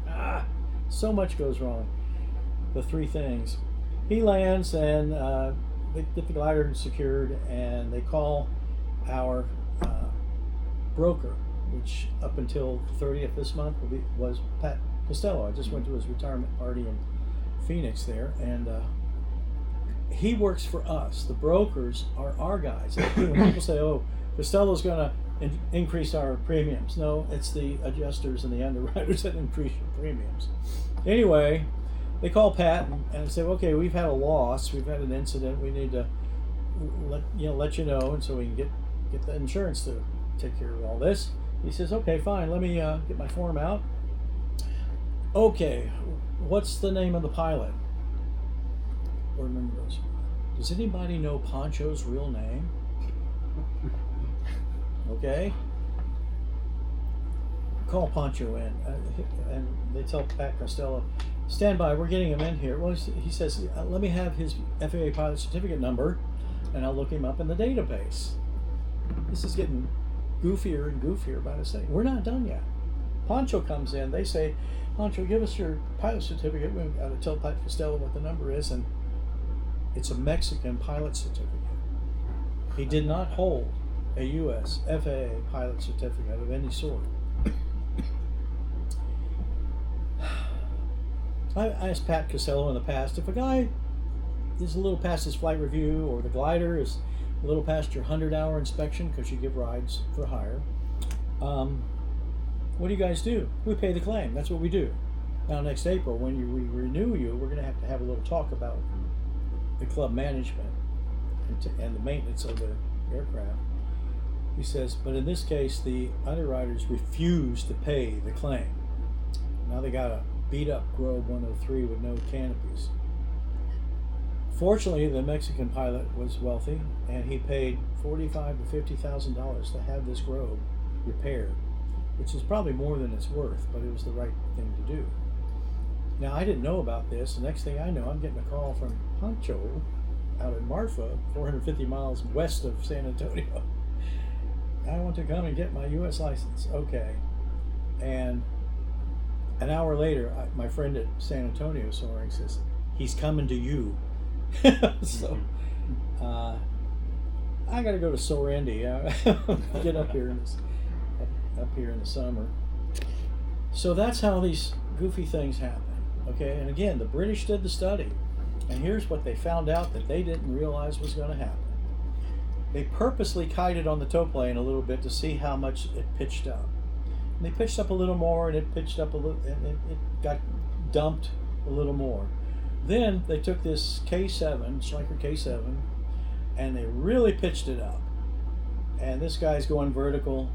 C: So much goes wrong. The three things. He lands and they get the glider secured, and they call our broker, which up until 30th this month was Pat Costello. I just went to his retirement party in Phoenix there, and he works for us. The brokers are our guys. When people say, "Oh, Costello's going to increase our premiums," no, it's the adjusters and the underwriters that increase your premiums. Anyway, they call Pat and say, "Okay, we've had a loss. We've had an incident. We need to let you know, and so we can get the insurance to take care of all this." He says, "Okay, fine. Let me get my form out." "Okay, what's the name of the pilot?" Remember those. Does anybody know Poncho's real name? Okay. Call Poncho in, and they tell Pat Costello, "Stand by, we're getting him in here." Well, he says, "Let me have his FAA pilot certificate number, and I'll look him up in the database." This is getting goofier and goofier by the second. We're not done yet. Poncho comes in. They say, "Poncho, give us your pilot certificate." We've got to tell Pat Costello what the number is, and it's a Mexican pilot certificate. He did not hold a U.S. FAA pilot certificate of any sort. I asked Pat Costello in the past, if a guy is a little past his flight review, or the glider is a little past your 100-hour inspection, because you give rides for hire, what do you guys do? We pay the claim. That's what we do. Now, next April, when we renew you, we're going to have a little talk about the club management and the maintenance of the aircraft. He says, but in this case, the underwriters refused to pay the claim. Now they got a beat-up Globe 103 with no canopies. Fortunately, the Mexican pilot was wealthy, and he paid $45,000 to $50,000 to have this Globe repaired, which is probably more than it's worth, but it was the right thing to do. Now, I didn't know about this. The next thing I know, I'm getting a call from Poncho out in Marfa, 450 miles west of San Antonio. "I want to come and get my U.S. license." Okay. And an hour later, my friend at San Antonio soaring says, "He's coming to you." So, I got to go to Sorendi. Get up here in the summer. So that's how these goofy things happen. Okay, and again, the British did the study, and here's what they found out that they didn't realize was going to happen. They purposely kited on the tow plane a little bit to see how much it pitched up. And they pitched up a little more, and it pitched up a little, and it got dumped a little more. Then they took this K7, Stryker K7, and they really pitched it up. And this guy's going vertical,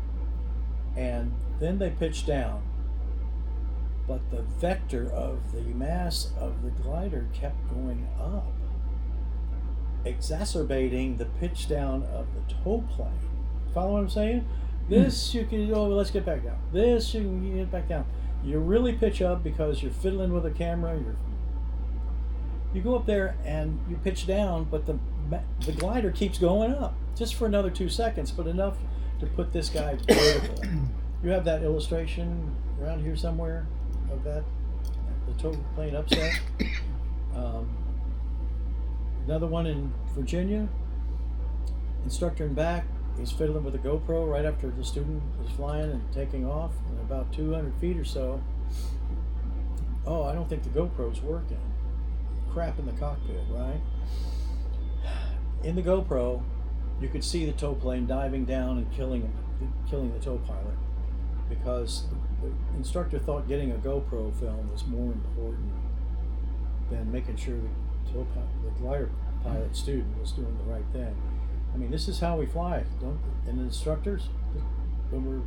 C: and then they pitched down. But the vector of the mass of the glider kept going up, exacerbating the pitch down of the tow plane. Follow what I'm saying? This you can, let's get back down. This you can get back down. You really pitch up because you're fiddling with a camera. You go up there and you pitch down, but the glider keeps going up just for another 2 seconds, but enough to put this guy vertical. You have that illustration around here somewhere of that, the tow plane upset. Another one in Virginia, instructor in back, he's fiddling with a GoPro right after the student is flying and taking off, and about 200 feet or so. Oh, I don't think the GoPro's working. Crap in the cockpit, right? In the GoPro, you could see the tow plane diving down and killing the tow pilot, because the instructor thought getting a GoPro film was more important than making sure the glider pilot student was doing the right thing. I mean, this is how we fly, and the instructors, when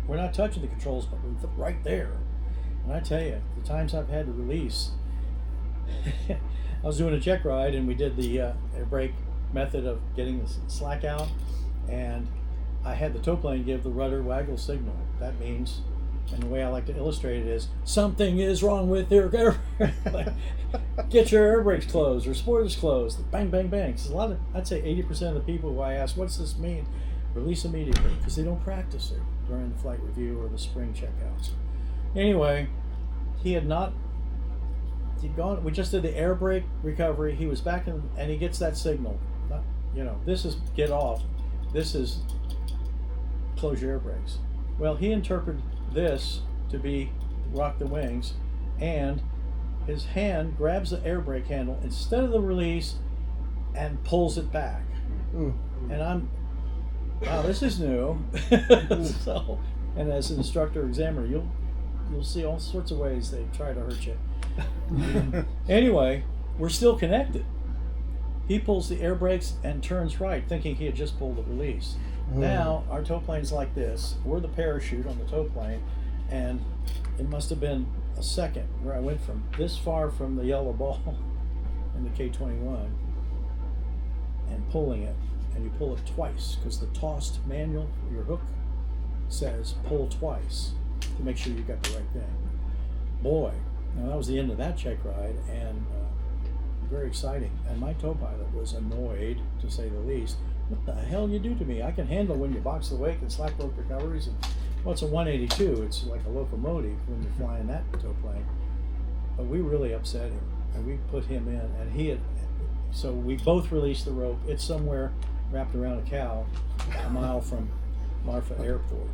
C: we're not touching the controls, but we're right there. And I tell you, the times I've had to release, I was doing a check ride and we did the air brake method of getting the slack out, and I had the tow plane give the rudder waggle signal. That means, and the way I like to illustrate it is, something is wrong with your air. Get your air brakes closed or spoilers closed. Bang, bang, bang. Because a lot of, I'd say 80% of the people who I ask, what's this mean? Release immediately, because they don't practice it during the flight review or the spring checkouts. Anyway, he'd gone, we just did the air brake recovery. He was back in, and he gets that signal. This is get off. This is close your air brakes. Well, he interpreted this to be rock the wings, and his hand grabs the air brake handle instead of the release and pulls it back. And I'm, wow, this is new. So, and as an instructor examiner, you'll see all sorts of ways they try to hurt you. Anyway, we're still connected. He pulls the air brakes and turns right, thinking he had just pulled the release. Now our tow plane's like this. We're the parachute on the tow plane, and it must have been a second where I went from this far from the yellow ball in the K-21 and pulling it, and you pull it twice because the tossed manual, your hook, says pull twice to make sure you got the right thing. Boy, now that was the end of that check ride, and very exciting. And my tow pilot was annoyed, to say the least. What the hell you do to me? I can handle when you box the wake and slack rope recoveries, and well, it's a 182. It's like a locomotive when you're flying that tow plane. But we really upset him, and we put him in, and he had. So we both released the rope. It's somewhere wrapped around a cow, a mile from Marfa Airport.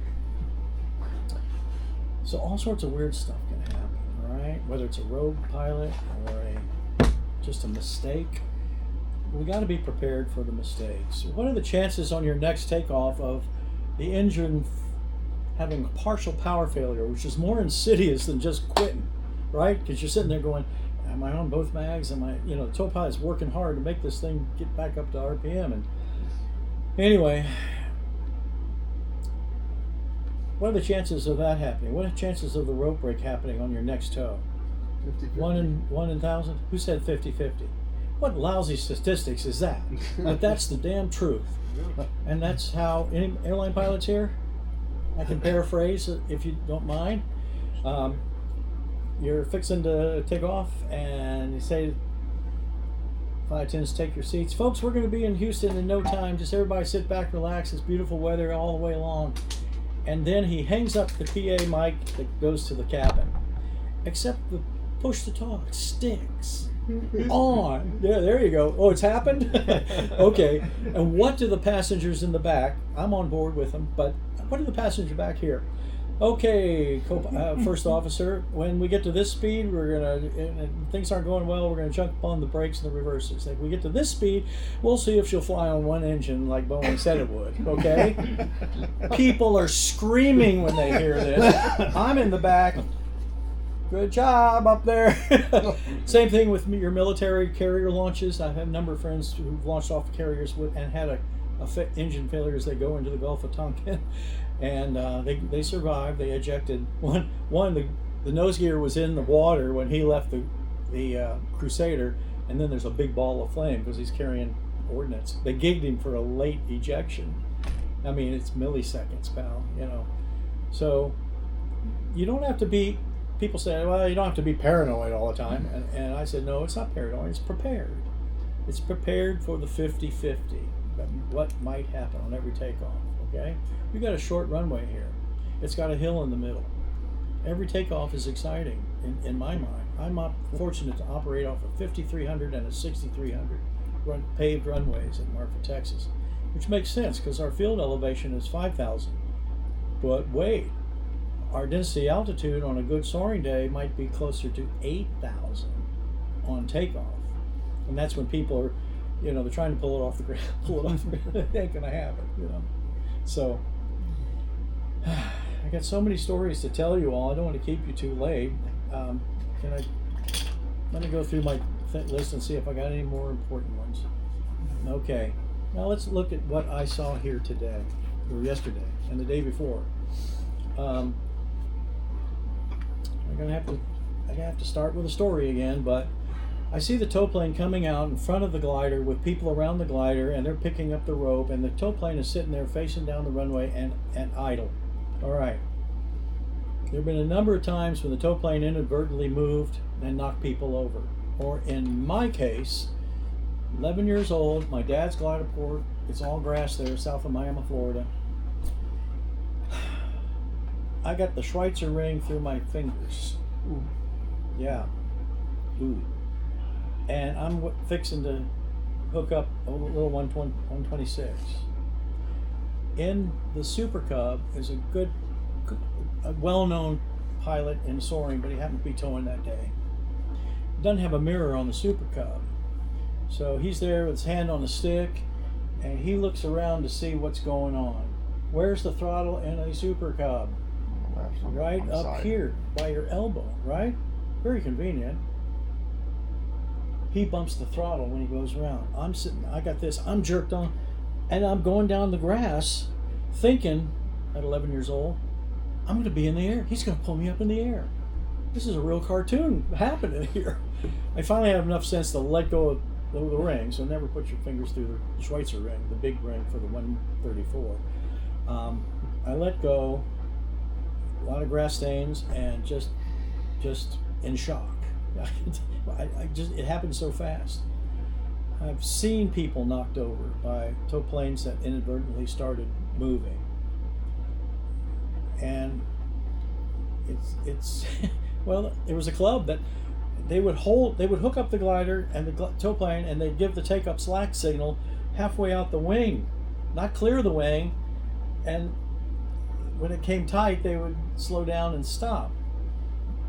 C: So all sorts of weird stuff can happen, all right? Whether it's a rogue pilot or just a mistake, we got to be prepared for the mistakes. What are the chances on your next takeoff of the engine having a partial power failure, which is more insidious than just quitting, right? Because you're sitting there going, am I on both mags? Am I, the tow pilot's working hard to make this thing get back up to RPM. And anyway, what are the chances of that happening? What are the chances of the rope break happening on your next tow?
A: 50-50.
C: 1 in 1,000? Who said 50-50? What lousy statistics is that? But that's the damn truth. And that's how any airline pilots here, I can paraphrase if you don't mind. You're fixing to take off and you say, flight attendants, take your seats. Folks, we're going to be in Houston in no time. Just everybody sit back, relax. It's beautiful weather all the way along. And then he hangs up the PA mic that goes to the cabin. Except the push to talk stinks. On. Yeah, there you go. Oh, it's happened? Okay. And what do the passengers in the back, I'm on board with them, but what do the passengers back here? Okay, first officer, when we get to this speed, we're gonna, things aren't going well, we're gonna jump on the brakes and the reverses. If we get to this speed, we'll see if she'll fly on one engine like Boeing said it would, okay? People are screaming when they hear this. I'm in the back. Good job up there. Same thing with your military carrier launches. I've had a number of friends who've launched off carriers and had engine failures. They go into the Gulf of Tonkin, and they survived. They ejected one. The nose gear was in the water when he left the Crusader, and then there's a big ball of flame because he's carrying ordnance. They gigged him for a late ejection. I mean, it's milliseconds, pal. So you don't have to be. People say, well, you don't have to be paranoid all the time. And I said, no, it's not paranoid. It's prepared. It's prepared for the 50-50. What might happen on every takeoff, okay? We've got a short runway here. It's got a hill in the middle. Every takeoff is exciting in my mind. I'm fortunate to operate off a 5,300 and a 6,300 paved runways in Marfa, Texas, which makes sense because our field elevation is 5,000. But wait. Our density altitude on a good soaring day might be closer to 8,000 on takeoff. And that's when people are You know, they're trying to pull it off the ground. Pull it off the ground. It ain't gonna happen. You know. So I got so many stories to tell you all. I don't want to keep you too late. Let me go through my list and see if I got any more important ones. Okay. Now let's look at what I saw here today, or yesterday, and the day before. I'm gonna have to start with a story again, but I see the tow plane coming out in front of the glider with people around the glider, and they're picking up the rope, and the tow plane is sitting there facing down the runway and idle. All right. There have been a number of times when the tow plane inadvertently moved and knocked people over. Or in my case, 11 years old, my dad's glider port, it's all grass there, south of Miami, Florida. I got the Schweitzer ring through my fingers. Ooh. Yeah. Ooh. And I'm fixing to hook up a little 126. In the Super Cub is a well-known pilot in soaring, but he happened to be towing that day. Doesn't have a mirror on the Super Cub. So he's there with his hand on the stick, and he looks around to see what's going on. Where's the throttle in a Super Cub? Right up here by your elbow, right? Very convenient. He bumps the throttle when he goes around. I'm jerked on, and I'm going down the grass thinking at 11 years old, I'm going to be in the air. He's going to pull me up in the air. This is a real cartoon happening here. I finally have enough sense to let go of the ring, so never put your fingers through the Schweitzer ring, the big ring for the 134. I let go, a lot of grass stains, and just in shock. It happened so fast. I've seen people knocked over by tow planes that inadvertently started moving. And it's well, there was a club that they would hook up the glider and the tow plane, and they'd give the take up slack signal halfway out the wing, not clear the wing, and when it came tight they would slow down and stop.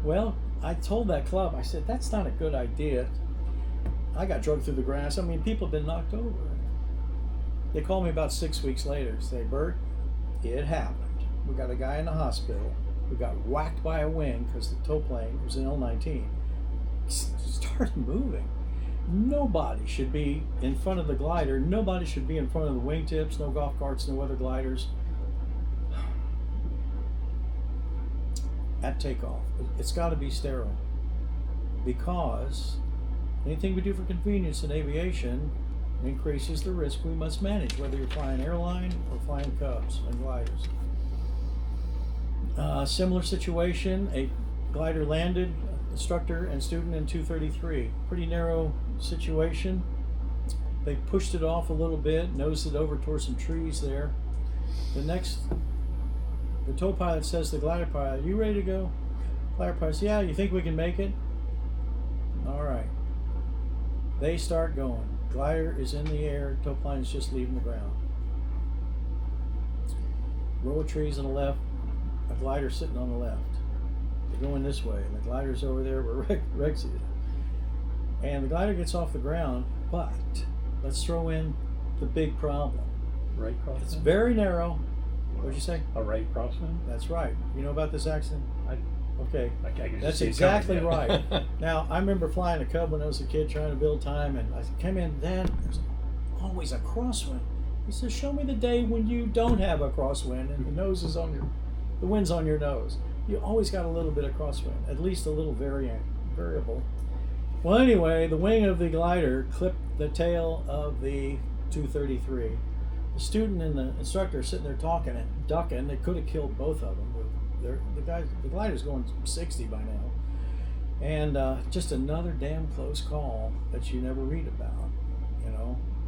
C: Well, I told that club, I said, that's not a good idea. I got drugged through the grass. I mean, people have been knocked over. They called me about 6 weeks later, say, Burt, it happened. We got a guy in the hospital who got whacked by a wing because the tow plane was an L-19. Started moving. Nobody should be in front of the glider. Nobody should be in front of the wingtips. No golf carts, no other gliders. At takeoff, it's got to be sterile, because anything we do for convenience in aviation increases the risk we must manage, whether you're flying airline or flying Cubs and gliders. Similar situation, a glider landed, instructor and student in 233. Pretty narrow situation. They pushed it off a little bit, nosed it over towards some trees there. The tow pilot says to the glider pilot, you ready to go? Glider pilot says, yeah, you think we can make it? All right. They start going. Glider is in the air, tow plane is just leaving the ground. Row of trees on the left, a glider sitting on the left. They're going this way, and the glider's over there where Rex is. And the glider gets off the ground, but let's throw in the big problem.
F: Right crosswind?
C: It's very narrow. What'd you say?
F: A right crosswind?
C: That's right. You know about this accident? Okay.
F: I can just
C: That's
F: see it
C: exactly
F: coming.
C: right. Now, I remember flying a Cub when I was a kid trying to build time, and I came in, Dad, there's always a crosswind. He says, show me the day when you don't have a crosswind and the wind's on your nose. You always got a little bit of crosswind, at least a little variable. Well, anyway, the wing of the glider clipped the tail of the 233. The student and the instructor are sitting there talking and ducking. They could have killed both of them. The glider's going 60 by now. And just another damn close call that you never read about,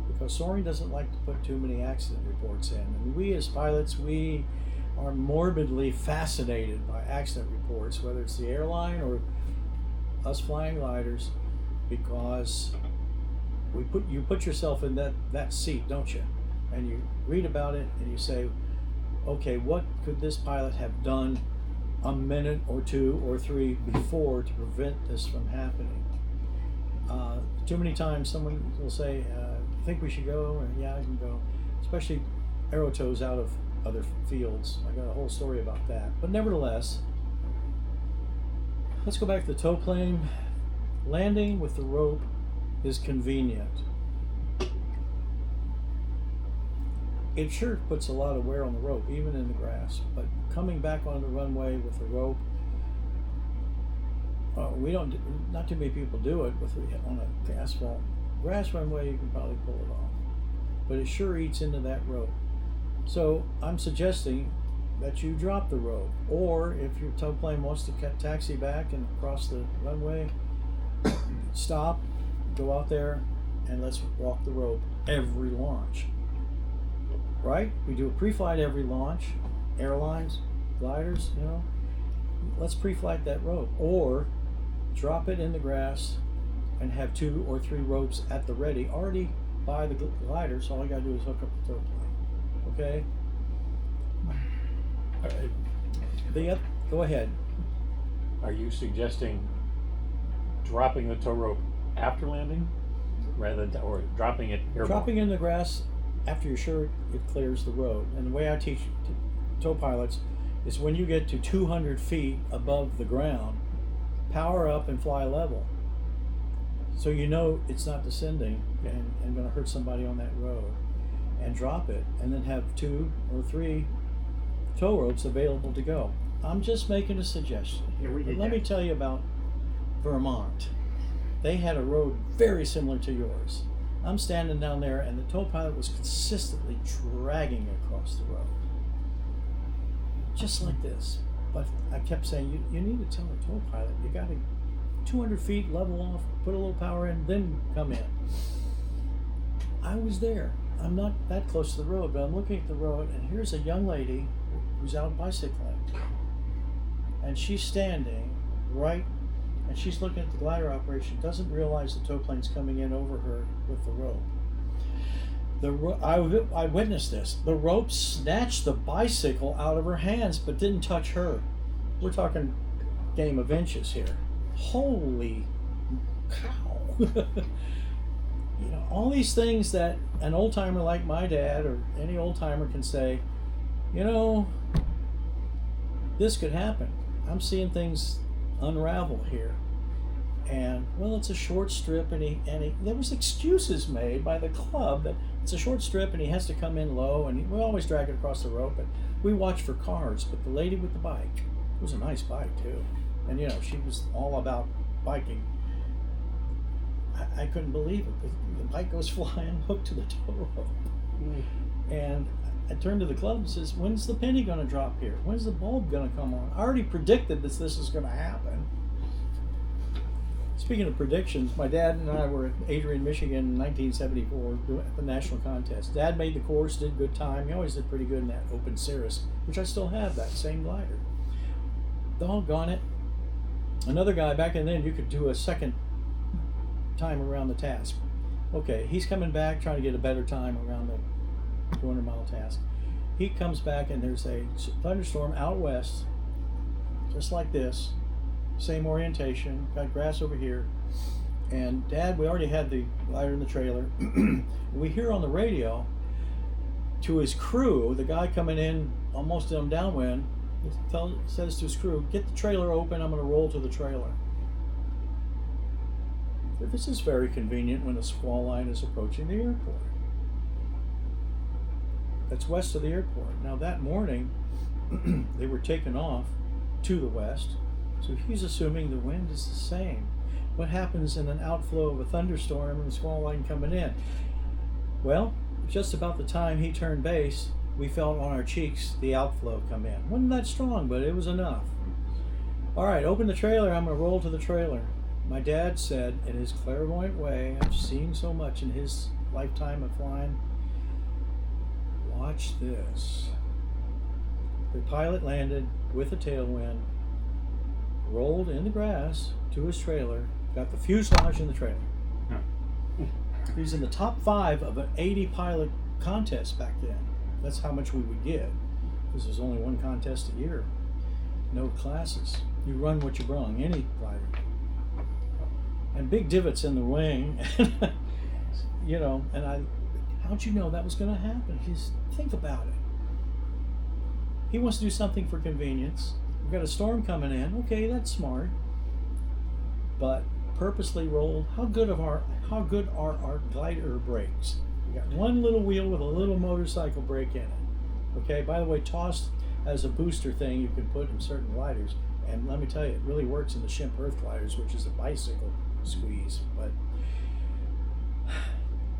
C: because soaring doesn't like to put too many accident reports in. And we as pilots, we are morbidly fascinated by accident reports, whether it's the airline or us flying gliders, because you put yourself in that seat, don't you? And you read about it and you say, okay, what could this pilot have done a minute or two or three before to prevent this from happening? Too many times someone will say, think we should go? And yeah, I can go. Especially arrow tows out of other fields. I got a whole story about that. But nevertheless, let's go back to the tow plane. Landing with the rope is convenient. It sure puts a lot of wear on the rope, even in the grass. But coming back on the runway with the rope, not too many people do it on an asphalt. Grass runway, you can probably pull it off. But it sure eats into that rope. So I'm suggesting that you drop the rope. Or if your tow plane wants to taxi back and cross the runway, stop, go out there, and let's walk the rope every launch. Right? We do a pre-flight every launch. Airlines, gliders, let's pre-flight that rope. Or drop it in the grass and have 2 or 3 ropes at the ready, already by the glider, so all you gotta do is hook up the tow plane. Okay? Go ahead.
F: Are you suggesting dropping the tow rope after landing, rather than, or dropping it airborne?
C: Dropping in the grass after you're sure it clears the road. And the way I teach tow pilots is when you get to 200 feet above the ground, power up and fly level. So you know it's not descending and going to hurt somebody on that road. And drop it, and then have 2 or 3 tow ropes available to go. I'm just making a suggestion.
E: Yeah, we did
C: Let me
E: that.
C: tell you about Vermont. They had a road very similar to yours. I'm standing down there, and the tow pilot was consistently dragging across the road. Just like this. But I kept saying, you need to tell the tow pilot, you got to 200 feet, level off, put a little power in, then come in. I was there. I'm not that close to the road, but I'm looking at the road, and here's a young lady who's out bicycling. And she's standing right, and she's looking at the glider operation, doesn't realize the tow plane's coming in over her with the rope. I witnessed this. The rope snatched the bicycle out of her hands, but didn't touch her. We're talking game of inches here. Holy cow. All these things that an old timer like my dad or any old timer can say, this could happen. I'm seeing things unravel here. And it's a short strip, and there was excuses made by the club that it's a short strip and he has to come in low, and we always drag it across the rope, but we watch for cars. But the lady with the bike, it was a nice bike too, and she was all about biking. I couldn't believe it. The bike goes flying, hooked to the tow rope. And I turned to the club and says, when's the penny going to drop here? When's the bulb going to come on? I already predicted this is going to happen. Speaking of predictions, my dad and I were at Adrian, Michigan in 1974 at the national contest. Dad made the course, did good time. He always did pretty good in that open Cirrus, which I still have, that same glider. Doggone it. Another guy, back then you could do a second time around the task. Okay, he's coming back trying to get a better time around the 200-mile task. He comes back and there's a thunderstorm out west, just like this, same orientation, got grass over here. And Dad, we already had the glider in the trailer. We hear on the radio to his crew, the guy coming in almost downwind, says to his crew, get the trailer open, I'm going to roll to the trailer. This is very convenient when a squall line is approaching the airport. That's west of the airport. Now that morning, they were taken off to the west, so he's assuming the wind is the same. What happens in an outflow of a thunderstorm and a squall line coming in? Well, just about the time he turned base, we felt on our cheeks the outflow come in. Wasn't that strong, but it was enough. All right, open the trailer, I'm going to roll to the trailer. My dad said, in his clairvoyant way, I've seen so much in his lifetime of flying, watch this. The pilot landed with a tailwind, rolled in the grass to his trailer, got the fuselage in the trailer. He's in the top 5 of an 80 pilot contest back then. That's how much we would get, because there's only one contest a year. No classes. You run what you brung, any glider. And big divots in the wing. you know, and how'd you know that was going to happen? He's, think about it. He wants to do something for convenience. We've got a storm coming in. Okay, that's smart. But purposely rolled. How good are our glider brakes? We got one little wheel with a little motorcycle brake in it. Okay, by the way, tossed as a booster thing you can put in certain gliders. And let me tell you, it really works in the Shimp Earth gliders, which is a bicycle squeeze. But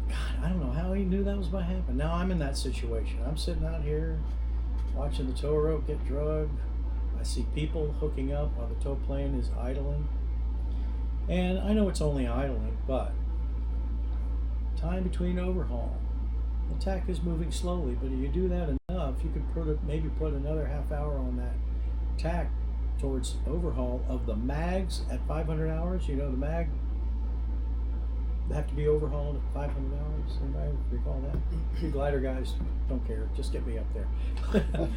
C: God, I don't know how he knew that was going to happen. Now I'm in that situation. I'm sitting out here watching the tow rope get drugged. I see people hooking up while the tow plane is idling. And I know it's only idling, but time between overhaul. The tack is moving slowly, but if you do that enough, you could maybe put another half hour on that tack towards overhaul of the mags at 500 hours. You know, the mag, they have to be overhauled at 500 hours. Anybody recall that? You glider guys don't care. Just get me up there.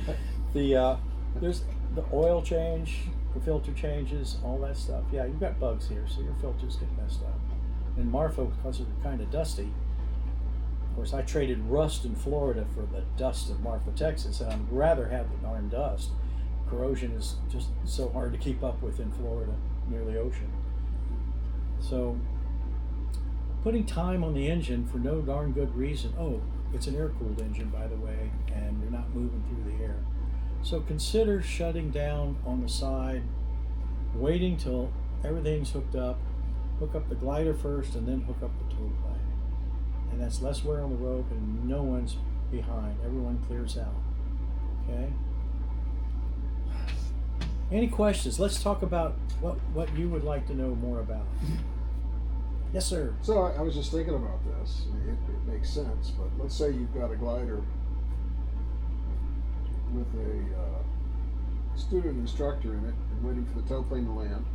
C: There's the oil change, the filter changes, all that stuff. Yeah, you've got bugs here, so your filters get messed up. And Marfa, because they're kind of dusty. Of course, I traded rust in Florida for the dust of Marfa, Texas, and I'd rather have the darn dust. Corrosion is just so hard to keep up with in Florida, near the ocean. So, putting time on the engine for no darn good reason. Oh, it's an air-cooled engine, by the way, and you're not moving through the air. So consider shutting down on the side, waiting till everything's hooked up, hook up the glider first, and then hook up the tow plane. And that's less wear on the rope, and no one's behind. Everyone clears out. Okay? Any questions? Let's talk about what you would like to know more about. Yes, sir.
A: So I was just thinking about this. It makes sense, but let's say you've got a glider with a student instructor in it and waiting for the tow plane to land.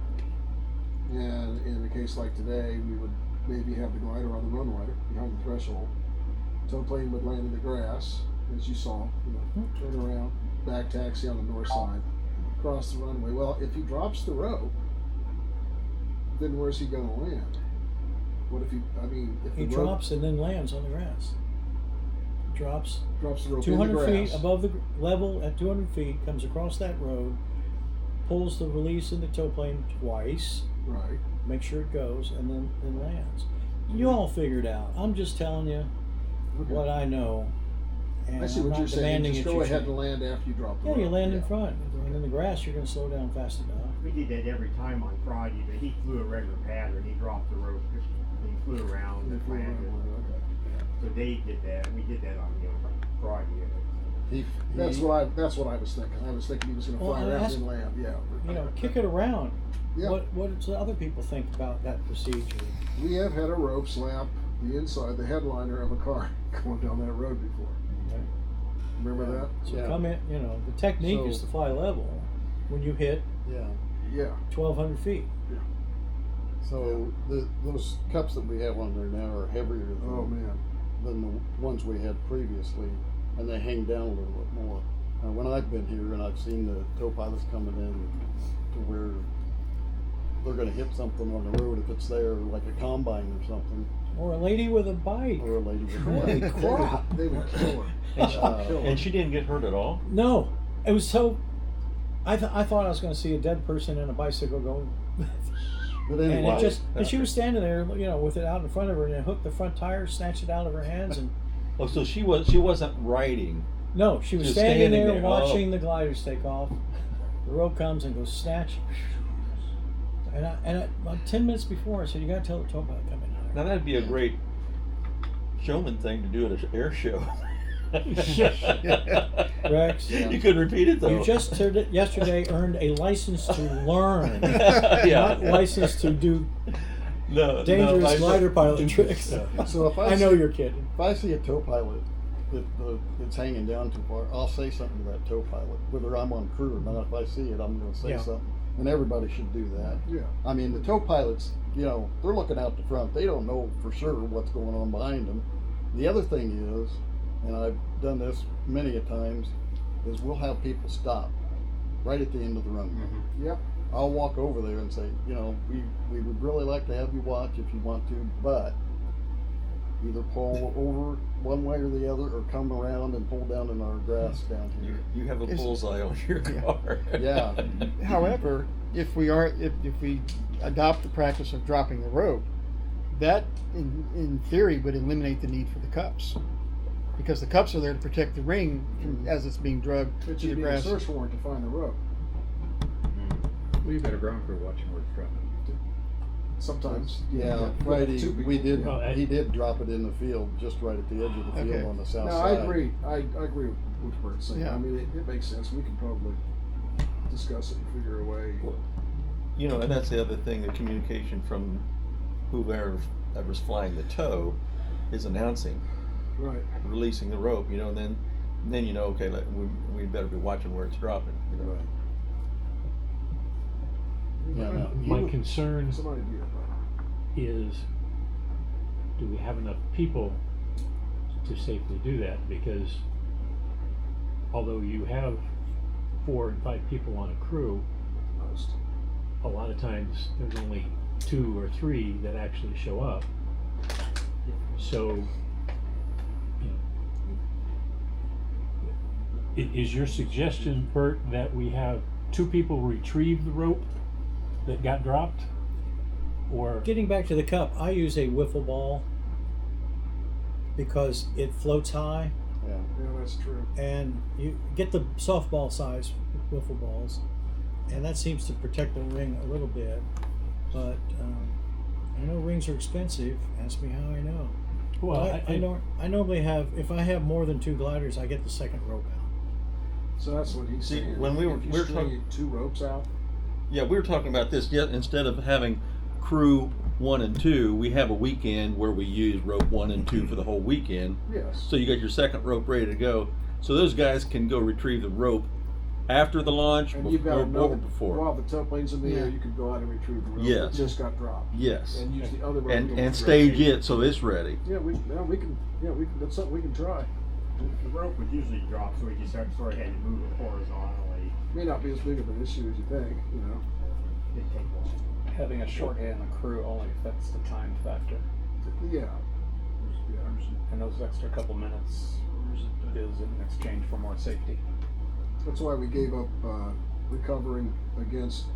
A: And in a case like today, we would maybe have the glider on the runway behind the threshold. Tow plane would land in the grass, as you saw, turn around, back taxi on the north side, cross the runway. Well, if he drops the rope, then where's he going to land? What if if
C: he drops and then lands on the grass? Drops
A: the rope
C: 200
A: in the
C: feet
A: grass.
C: above the level at 200 feet, comes across that road, pulls the release in the tow plane twice,
A: Right.
C: make sure it goes, and then lands. You all figured out. I'm just telling you
A: Okay.
C: what I know. And
A: I see
C: I'm
A: what
C: not
A: you're saying.
C: demanding
A: Just
C: that
A: go
C: you
A: ahead
C: should.
A: and land after you drop the
C: Yeah,
A: rope.
C: you land in front. And in the grass, you're going to slow down fast enough.
E: We did that every time on Friday, but he flew a regular pattern. He dropped the rope, he flew around and landed. So Dave did that, and we did that on Friday.
A: That's what I was thinking. I was thinking he was going to
C: Well,
A: fly
C: I
A: around
C: asked-
A: and land. Yeah.
C: Kick it around.
A: Yeah.
C: What do other people think about that procedure?
A: We have had a rope slap the inside, the headliner of a car going down that road before.
C: Okay.
A: Remember that?
C: So come in, the technique is to fly level when you hit
A: Yeah.
C: 1,200 feet.
I: So those cups that we have on there now are heavier
A: Oh man.
I: than the ones we had previously, and they hang down a little bit more. When I've been here and I've seen the tow pilots coming in to where they're going to hit something on the road if it's there, like a combine or something,
C: Or a lady with a bike.
I: or a lady with
C: Holy
I: a
C: crap.
A: They would kill her.
B: And she didn't get hurt at all?
C: No, it was so. I thought I was going to see a dead person in a bicycle going.
I: But
C: And
I: anyway,
C: and she was standing there, with it out in front of her, and it hooked the front tire, snatched it out of her hands, and
D: Oh, so she wasn't riding.
C: no, she was
D: Just
C: standing
D: standing
C: there
D: there.
C: watching the gliders take off. The rope comes and goes snatch. And about 10 minutes before, I said, "You got to tell the tow pilot to come in higher."
D: Now that'd be a great showman thing to do at an air show.
C: Rex,
D: You could repeat it though.
C: you just yesterday earned a license to learn,
D: Yeah.
C: not license to do
D: No,
C: dangerous
D: I-
C: glider pilot tricks.
I: so if
C: I know you're kidding.
I: If I see a tow pilot that's hanging down too far, I'll say something to that tow pilot, whether I'm on crew or not. If I see it, I'm going to say
C: Yeah.
I: something, and everybody should do that.
A: Yeah.
I: I mean, the tow pilots, they're looking out the front. They don't know for sure what's going on behind them. The other thing is, and I've done this many a times, is we'll have people stop right at the end of the runway.
A: Yep.
I: I'll walk over there and say, we would really like to have you watch if you want to, but either pull over one way or the other, or come around and pull down in our grass down here.
D: You have a bullseye on your car.
I: Yeah.
J: However, if we adopt the practice of dropping the rope, that in theory would eliminate the need for the cups, because the cups are there to protect the ring as it's being drugged
A: But
J: to
A: you
J: the
A: need a
J: grass.
A: search warrant to find the rope.
K: Well, you've got a ground crew watching where it's dropping.
A: Sometimes.
I: Yeah,
A: Two
I: Friday
A: people.
I: we did.
F: Well,
I: He did drop it in the field, just right at the edge of the field
J: Okay.
I: on the south
A: No,
I: side.
A: I agree. I agree with what Bert's saying.
J: Yeah.
A: I mean, it makes sense. We can probably discuss it and figure a way.
D: You know, and that's the other thing, the communication from whoever's flying the tow is announcing,
A: Right.
D: releasing the rope, you know, and then you know, okay, we better be watching where it's dropping, you know.
I: Right. Yeah, no,
F: My concern
A: It's an idea.
F: is, do we have enough people to safely do that? Because although you have 4 and 5 people on a crew,
A: Most.
F: a lot of times there's only 2 or 3 that actually show up. So, you know, is your suggestion, Bert, that we have 2 people retrieve the rope that got dropped? Or
C: Getting back to the cup, I use a wiffle ball because it floats high,
I: Yeah.
A: Yeah, that's true.
C: and you get the softball size wiffle balls, and that seems to protect the ring a little bit. But I know rings are expensive. Ask me how I know.
F: well,
C: I normally have, if I have more than 2 gliders, I get the second rope out.
A: So that's what he's
D: See,
A: saying.
D: when we were-
A: If you
D: we were
A: string 2 ropes out.
D: Yeah, we were talking about this, yet instead of having crew 1 and 2, we have a weekend where we use rope 1 and 2 for the whole weekend.
A: Yes.
D: So you got your second rope ready to go. So those guys can go retrieve the rope after the launch
A: And you've got
D: or
A: another,
D: before.
A: while the tail plane's in the air,
J: Yeah.
A: you could go out and retrieve the rope that
D: Yes.
A: just got dropped.
D: Yes.
A: And use the other rope.
D: And
A: to
D: stage it so it's ready.
A: Yeah, we can, that's something we can try.
E: The rope would usually drop, so we just sort of had to move it horizontally.
A: May not be as big of an issue as you think, you know.
E: It'd take long.
K: Having a shorthand crew only affects the time factor.
A: Yeah.
K: And those extra couple minutes is in exchange for more safety.
A: That's why we gave up recovering against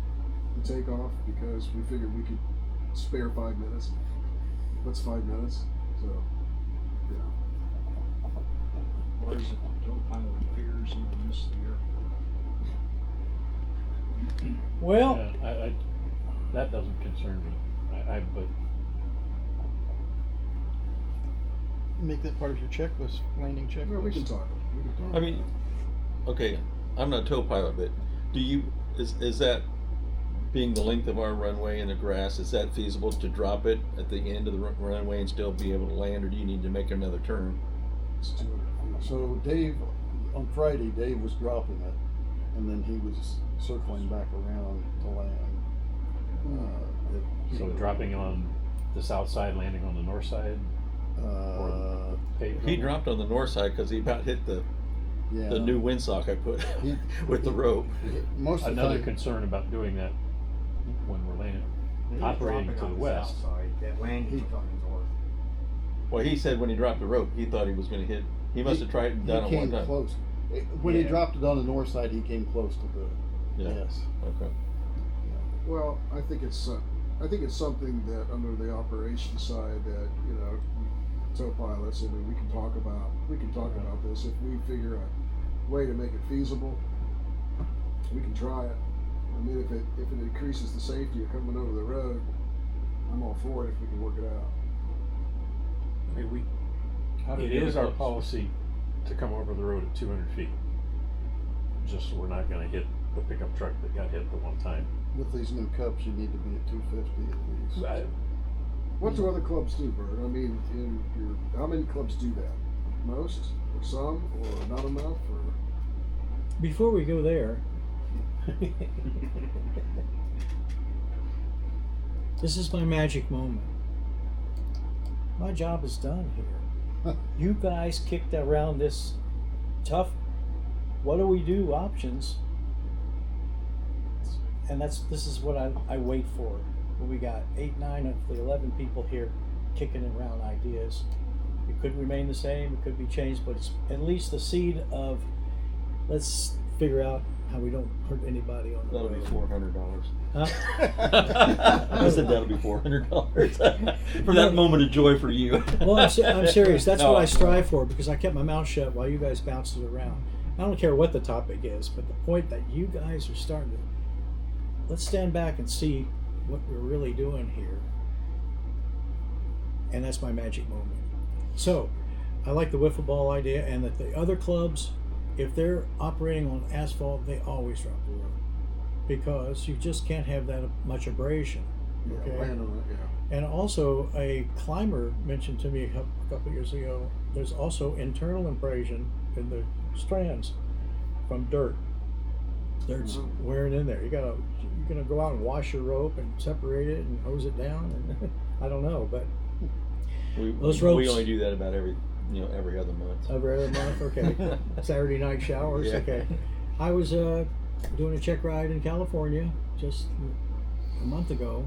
A: the takeoff, because we figured we could spare 5 minutes. What's 5 minutes? So, yeah.
L: Or is it tow pilot fears even miss the air?
C: Well,
F: yeah, I that doesn't concern me. But
J: Make that part of your checklist, landing checklist.
A: Yeah, we can talk. We can talk.
D: I mean, okay, I'm not a tow pilot, but is that being the length of our runway in the grass, is that feasible to drop it at the end of the runway and still be able to land, or do you need to make another turn?
A: It's 200 feet.
I: So Dave, on Friday, Dave was dropping it, and then he was circling back around to land.
F: so dropping on the south side, landing on the north side, or paved
D: He
F: runway?
D: dropped on the north side because he about hit the
I: Yeah.
D: new windsock I put
I: He-
D: with the rope.
I: Most of the
F: Another
I: time,
F: concern about doing that when we're landing,
E: He was
F: operating
E: dropping
F: to
E: on
F: the
E: the
F: west.
E: south side, that landing was on his north.
D: Well, he said when he dropped the rope, he thought he was going to hit. He must have tried and done it
I: he
D: one
I: came
D: time.
I: close. When he
E: Yeah.
I: dropped it on the north side, he came close to the.
D: Yeah.
I: Yes.
D: Okay.
A: Well, I think it's something that under the operations side that, you know, tow pilots, I mean, we can talk about this. If we figure a way to make it feasible, we can try it. I mean, if it increases the safety of coming over the road, I'm all for it if we can work it out.
F: I mean,
K: How do
F: it
K: the
F: is
K: other
F: our
K: clubs-
F: policy to come over the road at 200 feet. Just so we're not going to hit the pickup truck that got hit the one time.
I: With these new cups, you need to be at 250 at least.
A: What do other clubs do, Bert? I mean, how many clubs do that? Most, or some, or not enough, or?
C: before we go there, this is my magic moment. My job is done here. You guys kicked around this tough, what do we do options, and this is what I wait for. When we got 8, 9 of the 11 people here kicking around ideas, It could remain the same, it could be changed, but it's at least the seed of, let's figure out how we don't hurt anybody on the
D: That'll
C: road.
D: be $400.
C: Huh?
D: I said that'll be $400 for that moment of joy for you.
C: Well, I'm serious. That's
D: No,
C: what I strive for, because I kept my mouth shut while you guys bounced it around. I don't care what the topic is, but the point that you guys are starting to, let's stand back and see what we're really doing here. And that's my magic moment. So, I like the wiffle ball idea, and that the other clubs, if they're operating on asphalt, they always drop the road, because you just can't have that much abrasion.
A: Yeah,
C: Okay?
A: land on it, yeah.
C: And also, a climber mentioned to me a couple years ago, there's also internal abrasion in the strands from dirt. Dirt's wearing in there. You're gonna go out and wash your rope and separate it and hose it down, and I don't know, but those ropes.
D: We only do that about every other month.
C: Every other month, okay. Saturday night showers,
D: Yeah.
C: okay. I was doing a check ride in California just a month ago,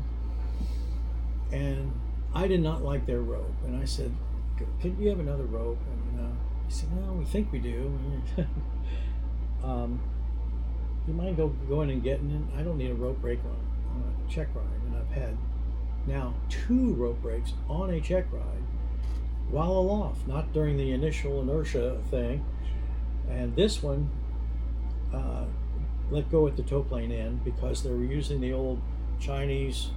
C: and I did not like their rope. And I said, "Could you have another rope?" And he said, "Well, we think we do." You mind going and getting it? I don't need a rope break on a check ride, and I've had now 2 rope breaks on a check ride while aloft, not during the initial inertia thing. And this one let go at the tow plane end because they were using the old Chinese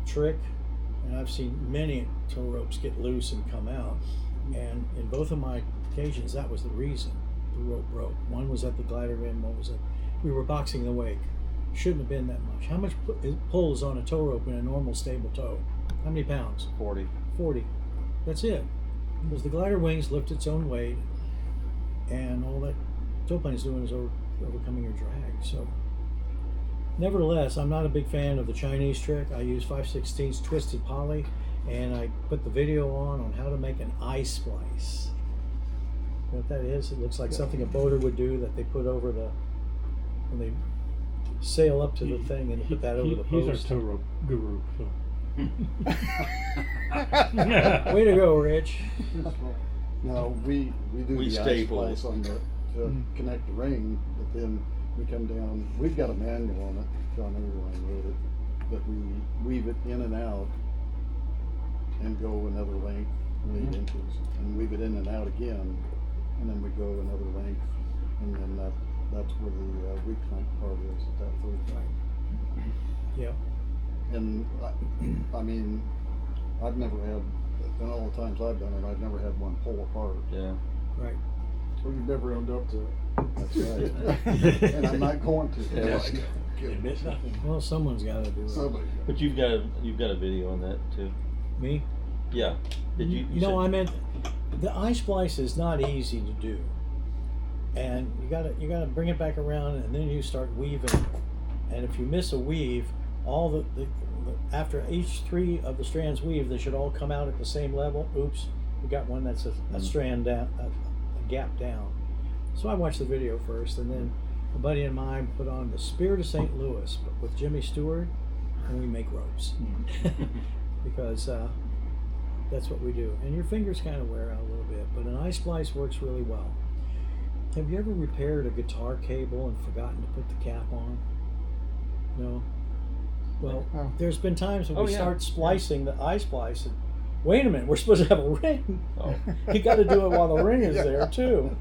C: trick, and I've seen many tow ropes get loose and come out, and in both of my occasions that was the reason the rope broke. One was at the glider end, one was at, we were boxing the wake. Shouldn't have been that much. How much pulls on a tow rope in a normal stable tow? How many pounds?
D: 40.
C: 40. That's it. Because the glider wings lift its own weight, and all that tow plane is doing is overcoming your drag. So, nevertheless, I'm not a big fan of the Chinese trick. I use 5/16 twisted poly, and I put the video on how to make an eye splice. You know what that is? It looks like something a boater would do that they put over when they sail up to the thing and put that over the post.
F: He's our tow rope guru. So.
C: Way to go, Rich.
I: No, we do
D: We
I: the ice
D: staple.
I: splice on to connect the ring, but then we come down. We've got a manual on it. John Everline wrote it, that we weave it in and out, and go another length, 8 inches, and weave it in and out again, and then we go another length, and then that's where the weak link part is at that third point.
C: Yeah.
I: And I mean, I've never had, in all the times I've done it, I've never had one pull apart.
D: Yeah.
C: Right.
A: Well, you've never owned up to it.
I: That's right. And I'm not going to.
D: Yeah.
A: Admit nothing.
C: Well, someone's got to do it.
A: Somebody.
D: But you've got a video on that too.
C: Me?
D: Yeah. Did you?
C: You know,
D: said-
C: I meant the eye splice is not easy to do, and you gotta bring it back around, and then you start weaving. And if you miss a weave, all the after each 3 of the strands weave, they should all come out at the same level. Oops, we got one that's a strand down, a gap down. So I watched the video first, and then a buddy of mine put on the Spirit of St. Louis, but with Jimmy Stewart, and we make ropes because that's what we do. And your fingers kind of wear out a little bit, but an eye splice works really well. Have you ever repaired a guitar cable and forgotten to put the cap on? No? Well,
J: Oh.
C: there's been times when we
D: yeah.
C: start splicing the eye splice and, wait a minute, we're supposed to have a ring.
D: Oh.
C: You got to do it while the ring is there too.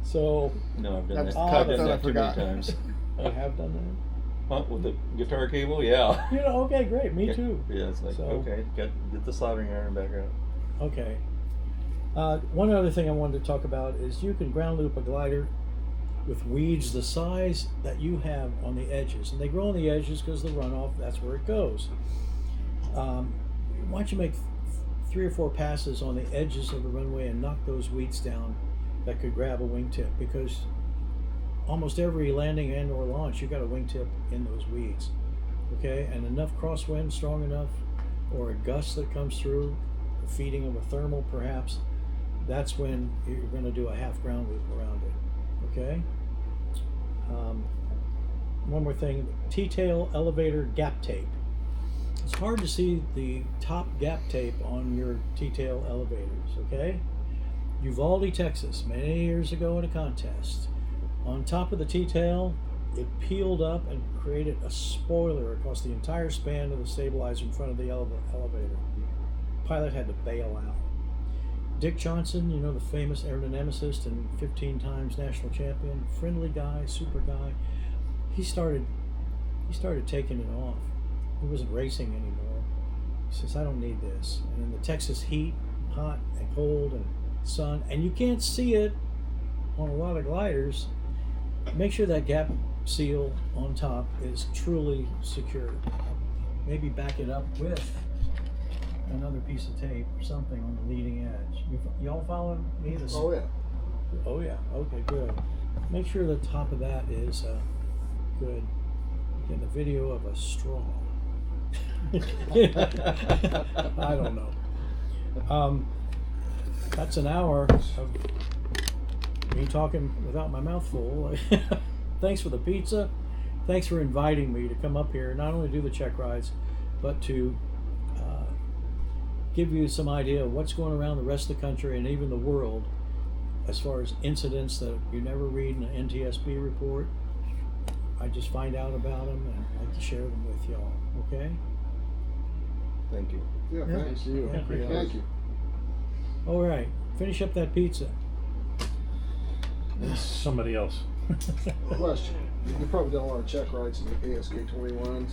C: So,
D: No, I've done
J: That's
D: that.
J: the
D: I've
J: cut
D: done
J: that I
D: that too many
J: forgot.
D: times.
C: I have done that.
D: Huh, with the guitar cable, yeah.
C: You know, okay, great, me too.
D: Yeah, it's like
C: So-
D: okay, get the soldering iron back out.
C: Okay. One other thing I wanted to talk about is you can ground loop a glider with weeds the size that you have on the edges. And they grow on the edges because the runoff, that's where it goes. Why don't you make 3 or 4 passes on the edges of the runway and knock those weeds down that could grab a wingtip, because almost every landing and or launch you got a wingtip in those weeds. Okay, and enough crosswind, strong enough, or a gust that comes through, the feeding of a thermal perhaps, that's when you're going to do a half ground loop around it. Okay. One more thing, T-tail elevator gap tape. It's hard to see the top gap tape on your T-tail elevators, okay? Uvalde, Texas, many years ago in a contest. On top of the T-tail, it peeled up and created a spoiler across the entire span of the stabilizer in front of the elevator. Pilot had to bail out. Dick Johnson, you know, the famous aerodynamicist and 15 times national champion, friendly guy, super guy, he started taking it off. He wasn't racing anymore. He says, I don't need this. And in the Texas heat, hot and cold and sun, and you can't see it on a lot of gliders, make sure that gap seal on top is truly secure. Maybe back it up with another piece of tape or something on the leading edge. Y'all following me?
A: Oh yeah.
C: Oh yeah. Okay, good. Make sure the top of that is good. Again, the video of a straw. I don't know. That's an hour of me talking without my mouth full. Thanks for the pizza. Thanks for inviting me to come up here, not only do the check rides, but to give you some idea of what's going around the rest of the country and even the world as far as incidents that you never read in an NTSB report. I just find out about them and I'd like to share them with y'all. Okay?
D: Thank you.
A: Yeah, thank you.
C: Yeah.
A: Thank you.
C: All right. Finish up that pizza.
F: Somebody else.
A: Question. You probably done a lot of check rides in the ASK 21s.